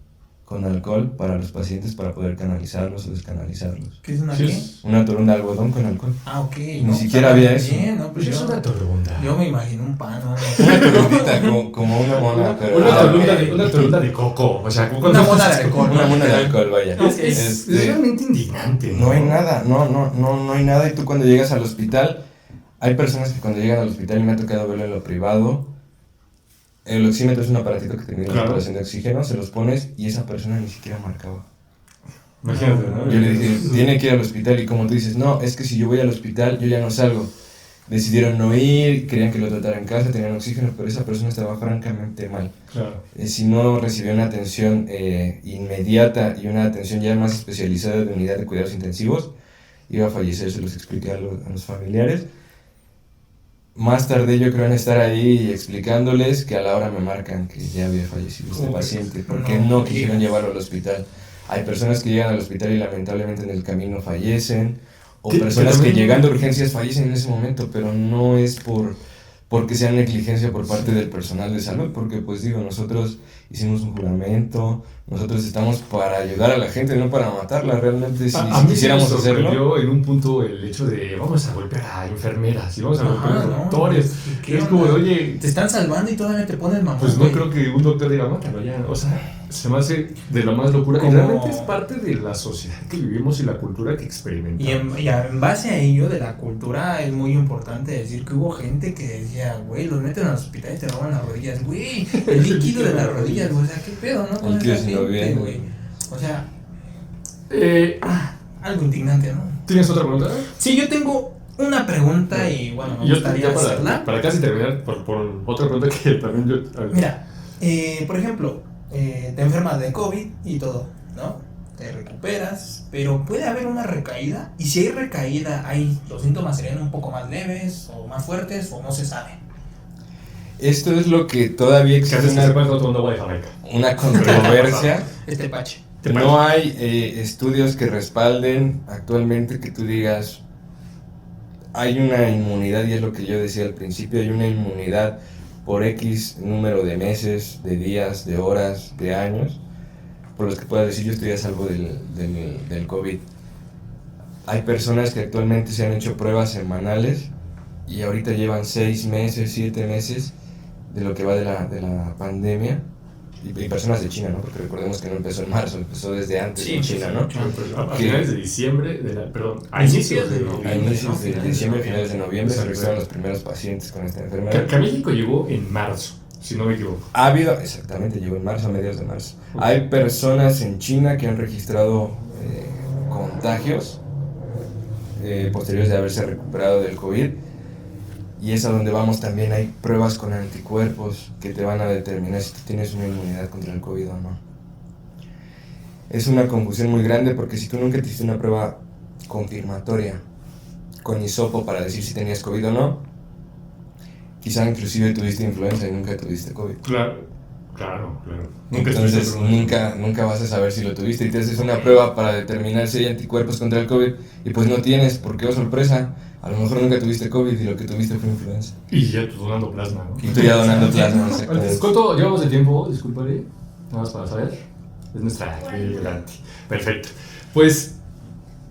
con alcohol para los pacientes para poder canalizarlos o descanalizarlos. ¿Qué es una Sí, qué? Una torunda de algodón con alcohol. Ah, ok. Ni siquiera había eso. Bien, ¿no? Pues Pues es yo, una torunda. yo me imagino un pan, ¿no? Una torundita, como una mona, pero... Una torunda de coco. O sea, como Una mona de alcohol. Una mona de alcohol, vaya. Es realmente indignante. No hay nada, no hay nada. Y tú cuando llegas al hospital, hay personas que cuando llegan al hospital, y me ha tocado verlo en lo privado, el oxímetro es un aparatito que te mide la Claro. saturación de oxígeno, se los pones y esa persona ni siquiera marcaba. Imagínate, ¿no? Yo le dije, tiene que ir al hospital, y como tú dices, no, es que si yo voy al hospital, yo ya no salgo. Decidieron no ir, querían que lo tratara en casa, tenían oxígeno, pero esa persona estaba francamente mal. Claro. Si no recibió una atención inmediata y una atención ya más especializada de unidad de cuidados intensivos, iba a fallecer, se los expliqué a los familiares. Más tarde yo creo en estar ahí explicándoles que a la hora me marcan que ya había fallecido este ¿Cómo paciente, crees? porque No, no quisieron llevarlo al hospital. Hay personas que llegan al hospital y lamentablemente en el camino fallecen, o Que personas que también- llegando a urgencias fallecen en ese momento, pero no es porque sea negligencia por parte del personal de salud, porque pues digo, nosotros hicimos un juramento, nosotros estamos para ayudar a la gente, no para matarla. Realmente si A mí quisiéramos me hacerlo, sorprendió en un punto el hecho de vamos a golpear a enfermeras y vamos a golpear a Ajá, ¿no? doctores. ¿Qué Es como de, onda? oye, Te están salvando y todavía te pones mamón. pues no güey. creo que un doctor diga mátalo ya. O sea, se me hace de lo más locura. Y Como- realmente es parte de la sociedad que vivimos y la cultura que experimentamos. Y en base a ello de la cultura es muy importante decir que hubo gente que decía, güey, los meten a los hospitales y te roban las rodillas, güey, el líquido de las rodillas, güey, o sea, qué pedo, ¿no? Con El tío esa se lo gente, viene. güey. O sea, algo indignante, ¿no? ¿Tienes otra pregunta? Sí, yo tengo una pregunta y bueno, me Yo gustaría ya hacerla. para casi terminar, por otra pregunta que también yo... a ver. Mira, por ejemplo, te enfermas de COVID y todo, ¿no? Te recuperas, pero puede haber una recaída. Y si hay recaída, los síntomas serían un poco más leves o más fuertes o no se sabe. esto es lo que todavía ¿Qué existe haces que se una, puede tomando agua de Jamaica? una controversia. Este pache. No hay estudios que respalden actualmente que tú digas, hay una inmunidad, y es lo que yo decía al principio, hay una inmunidad por X número de meses, de días, de horas, de años, por los que puedas decir yo estoy a salvo del COVID. Hay personas que actualmente se han hecho pruebas semanales y ahorita llevan 6 meses, 7 meses de lo que va de la pandemia. Y personas de China, ¿no? Porque recordemos que no empezó en marzo, empezó desde antes Sí, en China, ¿no? A ¿Qué? finales de diciembre, perdón, a Principios inicios de de A noviembre. inicios de diciembre, finales de noviembre, se Exacto. registraron los primeros pacientes con esta Que enfermedad. a México llegó en marzo, si no me equivoco. Ha habido, exactamente, llegó en marzo, a mediados de marzo. Hay personas en China que han registrado contagios posteriores de haberse recuperado del COVID. Y es a donde vamos también, hay pruebas con anticuerpos que te van a determinar si tú tienes una inmunidad contra el COVID o no. Es una confusión muy grande porque si tú nunca te hiciste una prueba confirmatoria con hisopo para decir si tenías COVID o no, quizá inclusive tuviste influenza y nunca tuviste COVID. Claro. Entonces nunca vas a saber si lo tuviste y te haces una prueba para determinar si hay anticuerpos contra el COVID y pues no tienes, porque oh sorpresa, a lo mejor nunca tuviste COVID y lo que tuviste fue influenza. Y ya tú donando plasma, ¿no? Y tú ya donando plasma, Antes, exactamente. ¿cuánto llevamos de tiempo? Discúlpale, nada más para saber. Es nuestra delante. Perfecto. Pues,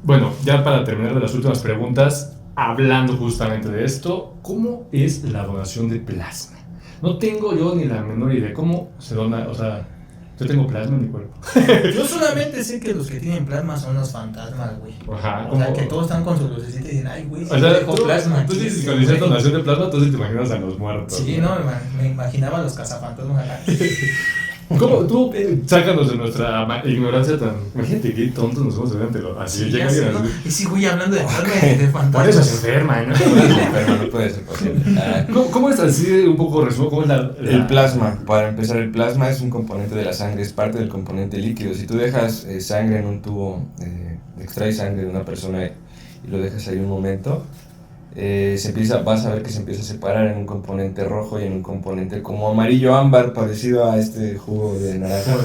bueno, ya para terminar de las últimas preguntas, hablando justamente de esto, ¿cómo es la donación de plasma? No tengo yo ni la menor idea cómo se dona, o sea, yo tengo plasma en mi cuerpo. Yo solamente sé que los que tienen plasma son los fantasmas, güey. Ajá, O sea, como- que todos están con su lucecita y dicen, ay, güey, O sea, dejo plasma. tú aquí, dices que güey". cuando dices donación de plasma, entonces te imaginas a los muertos. Sí, no, me imaginaba a los cazafantasmas acá. ¿Cómo tú sácanos de nuestra ignorancia tan... Imagínate qué tontos nos vamos a ver ante lo... Así, Sí, llega ya sé, alguien ¿no? así. Y sí, güey, hablando de plasma y de Por eso se fantasmas. enferma, ¿no? Pero no puede ser posible. ¿Cómo es así un poco resumo? ¿Cómo es El plasma, para empezar, el plasma es un componente de la sangre, es parte del componente líquido. Si tú dejas sangre en un tubo, extraes sangre de una persona y lo dejas ahí un momento, vas a ver que se empieza a separar en un componente rojo y en un componente como amarillo ámbar, parecido a este jugo de naranja.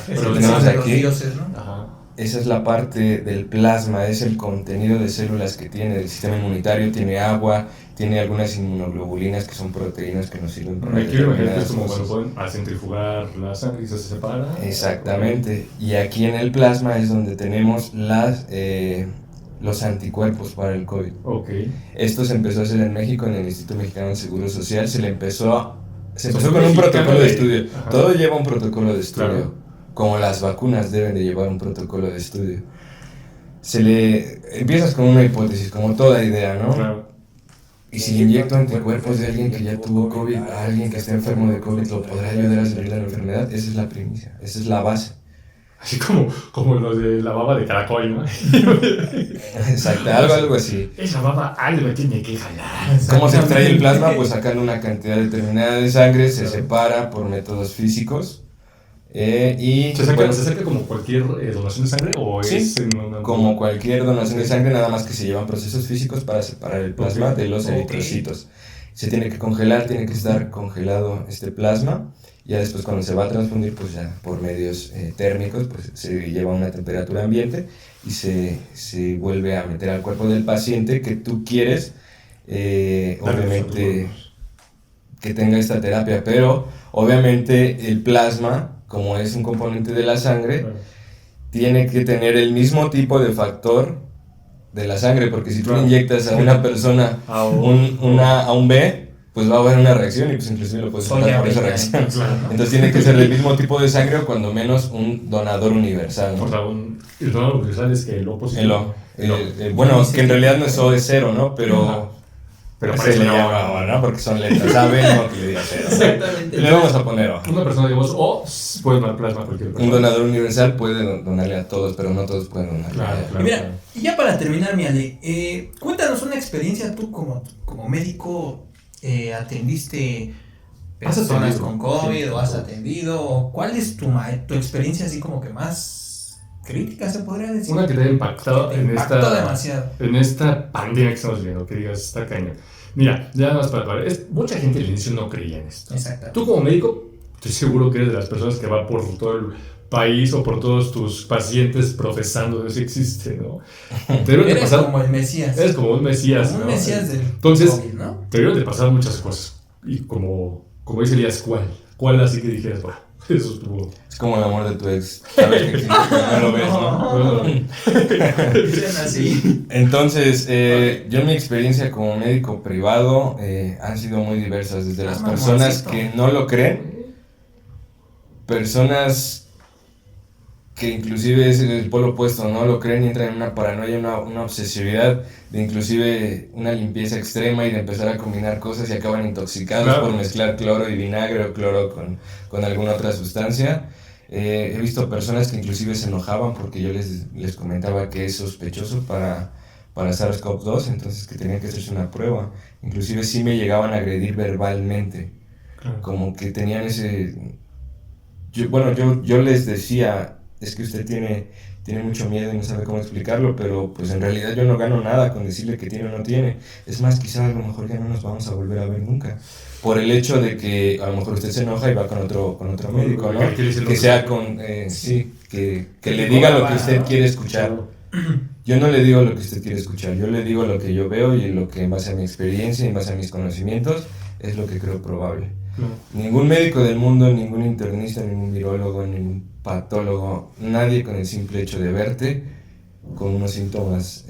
Es el tenemos de los aquí. dioses, ¿no? Ajá. Esa es la parte del plasma, es el contenido de células que tiene el sistema inmunitario, tiene agua, tiene algunas inmunoglobulinas que son proteínas que nos sirven para Me quiero imaginar que es determinadas como cosas. cuando ponen a centrifugar la sangre y se separa. Exactamente, y aquí en el plasma es donde tenemos los anticuerpos para el COVID. Ok. Esto se empezó a hacer en México, en el Instituto Mexicano del Seguro Social, se empezó Son con un mexicanos protocolo de de- estudio. Ajá. Todo lleva un protocolo de estudio. Claro. Como las vacunas deben de llevar un protocolo de estudio. Empiezas con una hipótesis, como toda idea, ¿no? Claro. Y si le inyecto anticuerpos de alguien que ya tuvo COVID a alguien que está enfermo de COVID, ¿lo podrá ayudar a salir de la enfermedad? Esa es la primicia, esa es la base. Así como los de la baba de caracol, ¿no? Exacto, algo así. Esa baba algo tiene que jalar. ¿Cómo se extrae el plasma? Pues sacando una cantidad determinada de sangre, se separa por métodos físicos. Y ¿Se bueno, acerca como cualquier donación de sangre o Sí, es en una... como cualquier donación de sangre, nada más que se llevan procesos físicos para separar el plasma Ok. de los Ok. eritrocitos. Se tiene que congelar, tiene que estar congelado este plasma. Ya después cuando se va a transfundir, pues ya por medios térmicos, pues se lleva a una temperatura ambiente y se vuelve a meter al cuerpo del paciente que tú quieres, obviamente, que tenga esta terapia. Pero obviamente el plasma, como es un componente de la sangre, tiene que tener el mismo tipo de factor de la sangre, porque si tú Claro. le inyectas a una persona A un B, pues va a haber una reacción y pues inclusive lo puedes Soy matar por esa diabética, reacción. Claro. Entonces tiene que ser del mismo tipo de sangre o cuando menos un donador universal, ¿no? O sea, el donador universal es que el O positivo. Bueno, que en realidad no es O, es cero, ¿no? Pero Pero se parece le una llama O. O, ¿no? Porque son letras A, B, no que le diga cero. Exactamente. Le vamos a poner O. Una persona, digamos, O puede donar plasma a cualquier persona. Un donador universal puede donarle a todos, pero no todos pueden donarle. Claro, a- claro. Y mira, y ya para terminar, mi Ale, cuéntanos una experiencia tú como médico, atendiste ¿Has personas atendido? con COVID Sí. o has atendido, ¿cuál es tu experiencia así como que más crítica se podría decir? Una que te haya impactado Que te en impactó esta... demasiado. En esta pandemia que estamos viviendo, que digas, está cañón. Mira, ya nada más para mucha gente al inicio no creía en esto. Exacto. Tú como médico, estoy seguro que eres de las personas que va por todo el país o por todos tus pacientes profesando de eso existe, ¿no? Te deben de Eres pasar, como el Mesías. eres como un mesías, Como un ¿no? Mesías del Entonces, COVID, ¿no? te deben de pasar muchas cosas. Y como dice Elías, ¿cuál así que dijeras, "Bah, eso estuvo"? Es como el amor de tu ex. Sabes que existe, pero no lo ves, ¿no? Dicen así. Entonces, yo en mi experiencia como médico privado han sido muy diversas, desde las personas mamoncito. que no lo creen, personas que inclusive es el polo opuesto, no lo creen y entran en una paranoia, una obsesividad de inclusive una limpieza extrema y de empezar a combinar cosas y acaban intoxicados Claro. por mezclar cloro y vinagre o cloro con alguna otra sustancia. He visto personas que inclusive se enojaban porque yo les comentaba que es sospechoso para SARS-CoV-2, entonces que tenían que hacerse una prueba. Inclusive sí me llegaban a agredir verbalmente, como que tenían ese... Yo les decía, es que usted tiene mucho miedo y no sabe cómo explicarlo, pero pues en realidad yo no gano nada con decirle que tiene o no tiene. Es más, quizás a lo mejor ya no nos vamos a volver a ver nunca. Por el hecho de que a lo mejor usted se enoja y va con otro médico, ¿no? Que sea con... sí, que le diga lo que usted quiere escuchar. Yo no le digo lo que usted quiere escuchar, yo le digo lo que yo veo y lo que en base a mi experiencia y en base a mis conocimientos es lo que creo probable. Ningún médico del mundo, ningún internista, ningún virólogo, ningún patólogo, nadie con el simple hecho de verte con unos síntomas,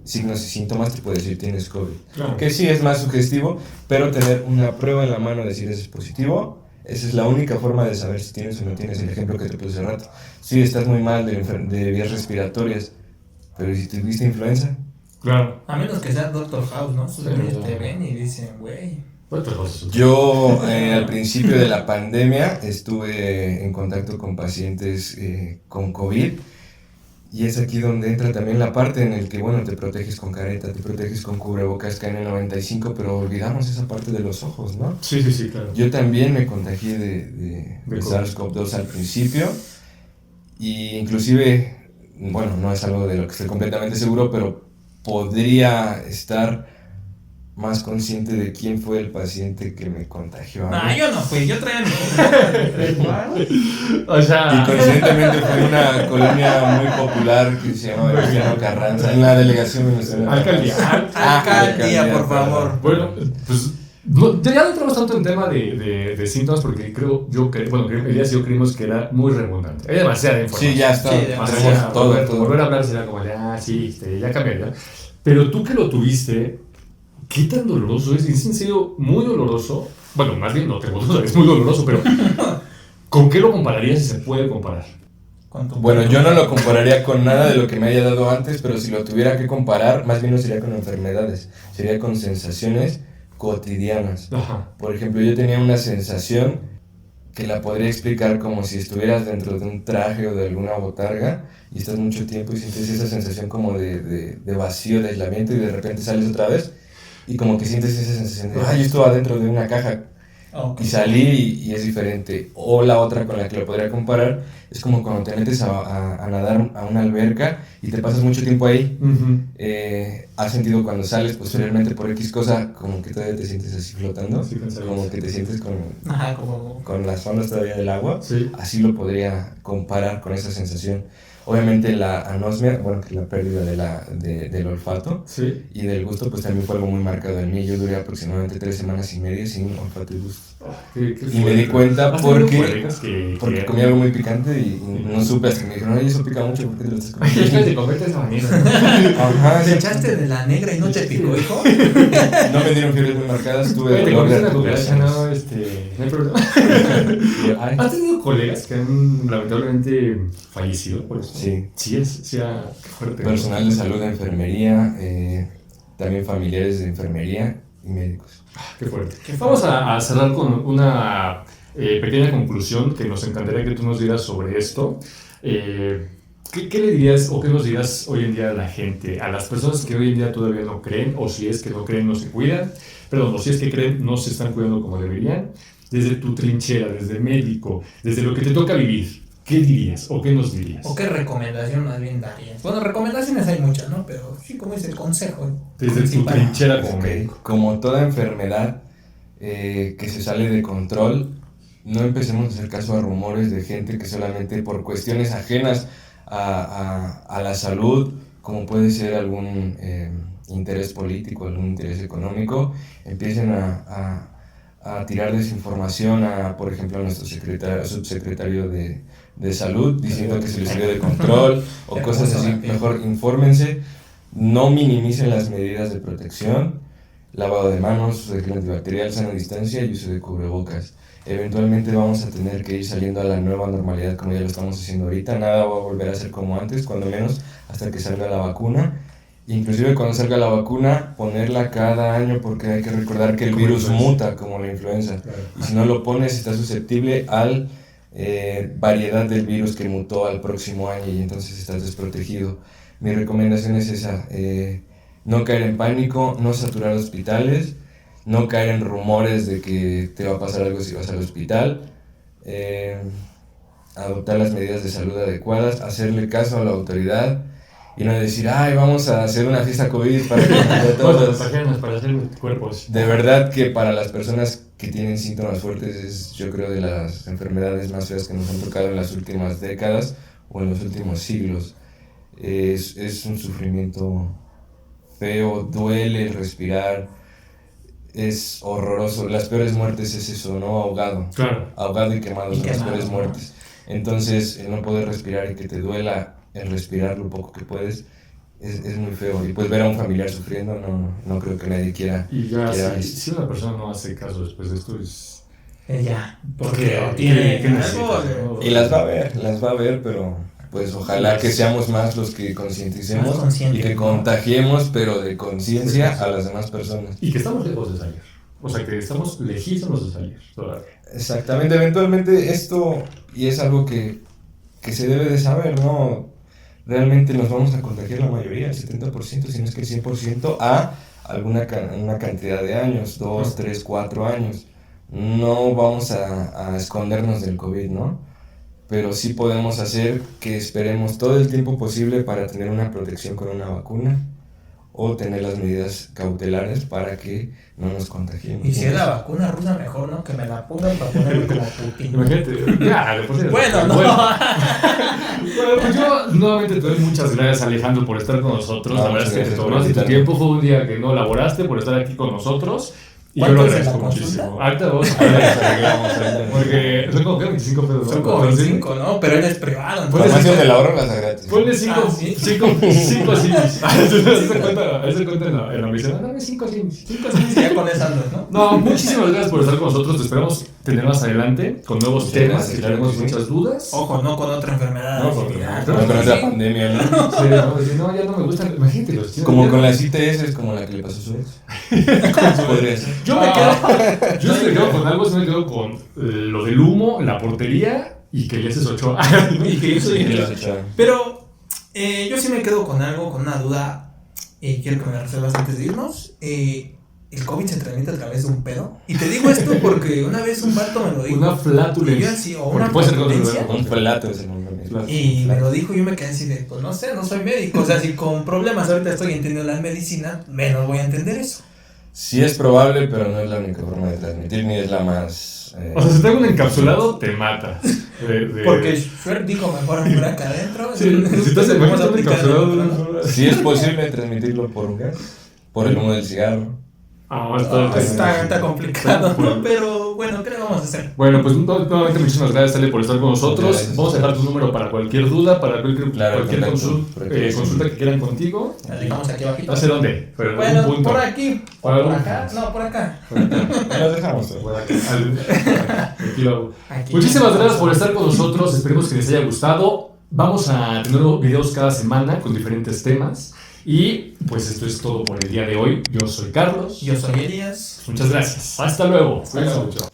signos y síntomas te puede decir tienes COVID. Claro. Que sí es más sugestivo, pero tener una prueba en la mano, decir eso es positivo, esa es la única forma de saber si tienes o no tienes. El ejemplo que te puse hace rato. Sí, estás muy mal de vías respiratorias, pero si tuviste influenza, Claro. A menos que sea Doctor House, ¿no? Sus Sí, güeyes no. te ven y dicen, güey. yo al principio de la pandemia estuve en contacto con pacientes con COVID y es aquí donde entra también la parte en el que, bueno, te proteges con careta, te proteges con cubrebocas KN95, pero olvidamos esa parte de los ojos, ¿no? Sí, claro. Yo también me contagié de COVID. SARS-CoV-2 al principio y inclusive, bueno, no es algo de lo que estoy completamente seguro, pero podría estar más consciente de quién fue el paciente que me contagió a mí. Yo no fui, yo traía mi... O sea... Y coincidentemente fue una colonia muy popular que se llama Venustiano Carranza, en la delegación Venustiano Alcaldía. Alcaldía, por favor. Bueno, pues... No, ya no entramos tanto en tema de síntomas porque Elías y yo creímos que era muy redundante. Hay demasiada información. Sí, ya está. Sí, Demasiada. todo. Volver a hablar será como de, sí, ya cambié, ¿ya? Pero tú que lo tuviste, ¿qué tan doloroso es? ¿Es en serio muy doloroso? Bueno, más bien no tengo duda, es muy doloroso, pero ¿con qué lo compararías si se puede comparar? Bueno, yo no lo compararía con nada de lo que me haya dado antes, pero si lo tuviera que comparar, más bien no sería con enfermedades, sería con sensaciones cotidianas. Ajá. Por ejemplo, yo tenía una sensación que la podría explicar como si estuvieras dentro de un traje o de alguna botarga y estás mucho tiempo y sientes esa sensación como de vacío, de aislamiento, y de repente sales otra vez y como que sientes esa sensación de, yo estaba dentro de una caja. Okay. Y salí y es diferente. O la otra con la que lo podría comparar es como cuando te metes a nadar a una alberca y te pasas mucho tiempo ahí. Uh-huh. ¿Has sentido cuando sales posteriormente por X cosa como que todavía te sientes así flotando? Sí, como que te sientes como... con las ondas todavía del agua. Sí. Así lo podría comparar con esa sensación. Obviamente la anosmia, bueno, que es la pérdida del olfato, sí, y del gusto, pues también fue algo muy marcado en mí. Yo duré aproximadamente 3 semanas y media sin olfato y gusto. Y me di cuenta porque comí algo muy picante y no supe, hasta que me dijeron, eso pica mucho, ¿por qué te lo estás comiendo? Te conviertes esa manera. Ajá, ¿Te echaste de la negra y no te picó, hijo? No me dieron fiebres muy marcadas, tuve Te dolor de conviertes en la cucaracha, articulaciones. no hay problema. ¿Has tenido colegas que han lamentablemente fallecido por eso? Sí. Qué fuerte. Personal de salud de enfermería, también familiares de enfermería y médicos. Qué fuerte. Vamos a cerrar con una pequeña conclusión que nos encantaría que tú nos dieras sobre esto. ¿Qué le dirías o qué nos dirás hoy en día a la gente, a las personas que hoy en día todavía no creen, o si es que no creen, no se cuidan, perdón, o si es que creen, no se están cuidando como deberían? Desde tu trinchera, desde médico, desde lo que te toca vivir, ¿qué dirías o qué nos dirías? ¿O qué recomendación más bien darías? Bueno, recomendaciones hay muchas, ¿no? Pero sí, como es el consejo. Desde tu trinchera como médico. Como toda enfermedad que se sale de control, no empecemos a hacer caso a rumores de gente que solamente por cuestiones ajenas a la salud, como puede ser algún interés político, algún interés económico, empiecen a tirar desinformación por ejemplo, a nuestro subsecretario de salud, diciendo que se les salió de control o cosas así. Mejor infórmense, no minimicen las medidas de protección, lavado de manos, uso de gel antibacterial, sana distancia y uso de cubrebocas. Eventualmente vamos a tener que ir saliendo a la nueva normalidad como ya lo estamos haciendo ahorita. Nada va a volver a ser como antes, cuando menos hasta que salga la vacuna. Inclusive cuando salga la vacuna, ponerla cada año, porque hay que recordar que el virus muta como la influenza. Claro. Y si no lo pones, está susceptible a variedad del virus que mutó al próximo año y entonces estás desprotegido. Mi recomendación es esa, no caer en pánico, no saturar hospitales, no caer en rumores de que te va a pasar algo si vas al hospital, adoptar las medidas de salud adecuadas, hacerle caso a la autoridad y no decir, vamos a hacer una fiesta COVID para que todos. Para hacer cuerpos. De verdad que para las personas que tienen síntomas fuertes es, yo creo, de las enfermedades más feas que nos han tocado en las últimas décadas o en los últimos siglos. Es un sufrimiento feo, duele respirar, es horroroso. Las peores muertes es eso, ¿no? Ahogado. Claro. Ahogado y quemado son las peores muertes. Entonces, el no poder respirar y que te duela el respirar lo poco que puedes es muy feo. Y pues ver a un familiar sufriendo, no creo que nadie quiera. Y ya, si una persona no hace caso después de esto, es. Ya, porque tiene algo. Y las va a ver, pero pues ojalá que seamos más los que concienticemos y que contagiemos, pero de conciencia a las demás personas. Y que estamos lejos de salir. O sea, que estamos lejísimos de salir todavía. Exactamente, eventualmente esto, y es algo que se debe de saber, ¿no? Realmente nos vamos a contagiar la mayoría, el 70%, si no es que el 100%, a una cantidad de años, 2, 3, 4 años. No vamos a escondernos del COVID, ¿no? Pero sí podemos hacer que esperemos todo el tiempo posible para tener una protección con una vacuna o tener las medidas cautelares para que no nos contagiemos. Y si es la vacuna rusa, mejor, ¿no? Que me la pongan para ponerme como Putin. Imagínate, ya, después Bueno, no. Bueno, pues yo nuevamente te doy muchas gracias, Alejandro, por estar con nosotros. No, La verdad es que te muchas gracias por tomaste tu invitarme. tiempo, fue un día que no laboraste por estar aquí con nosotros. Y yo ¿Cuánto lo es la agradezco consulta? muchísimo. Ahorita vamos a Ahí ver. las arreglamos, ahorita. Porque son como que 25 pesos, ¿no? Son como 25, ¿no? Pero él es privado. Pues Farmacias del ahorro las da gratis. Ponle 5 Ah, ¿sí? simis. Ahí se cuenta en la medicina. Dame 5 simis. 5 simis. Ya con eso andas, ¿no? No, muchísimas gracias por estar con nosotros. Te esperamos tener más adelante con nuevos Muchas temas. gracias, Aclaremos sí. muchas dudas. Ojo, no con otra enfermedad. No, con así, otra. ah, No, con otra pandemia, ¿no? Sí, no, decir, no, ya no me gustan. Imagínate los chinos. Como ya- con las ITS, es como la que le pasó a su ex. Podría ser. Yo me quedo. Yo sí me quedo con algo, sí me quedo con lo del humo, la portería y que ya se sochó. Y que yo soy Sí, el- las echaron. Pero yo sí me quedo con algo, con una duda. Quiero que me la resuelvas antes de irnos. ¿El COVID se transmite a través de un pedo? Y te digo esto porque una vez un vato me lo dijo. Una flatulencia. Y yo así, o Porque una puede ser flatulencia. contra- Un felato es el nombre. Y me lo dijo y yo me quedé así de, pues no sé, no soy médico. O sea, si con problemas ahorita estoy entendiendo la medicina, menos voy a entender eso. Sí es probable, pero no es la única forma de transmitir, ni es la más... O sea, si tengo un encapsulado, te mata. Porque Schwer dijo mejor un acá adentro. Sí, si estás Vamos a un aplicar encapsulado. el otro, ¿no? Sí es posible transmitirlo por un gas, por el humo del cigarro. Ah, Está complicado, ¿no? Pero bueno, ¿qué le vamos a hacer? Bueno, pues nuevamente muchísimas gracias, Ale, por estar con nosotros. Muchas gracias. Vamos a dejar tu número para cualquier duda, para cualquier Claro, contacto, consulta, por aquí. consulta que quieran contigo. La dejamos aquí abajito. No sé dónde, pero en Bueno, algún punto. por aquí. Por Por algún acá. punto. No, por acá. Lo dejamos. Por acá. Aquí lo hago. Aquí. Muchísimas gracias por estar con nosotros. Esperemos que les haya gustado. Vamos a tener videos cada semana con diferentes temas. Y pues esto es todo por el día de hoy. Yo soy Carlos. Yo soy Elías. Muchas gracias. Hasta luego. Cuídense mucho.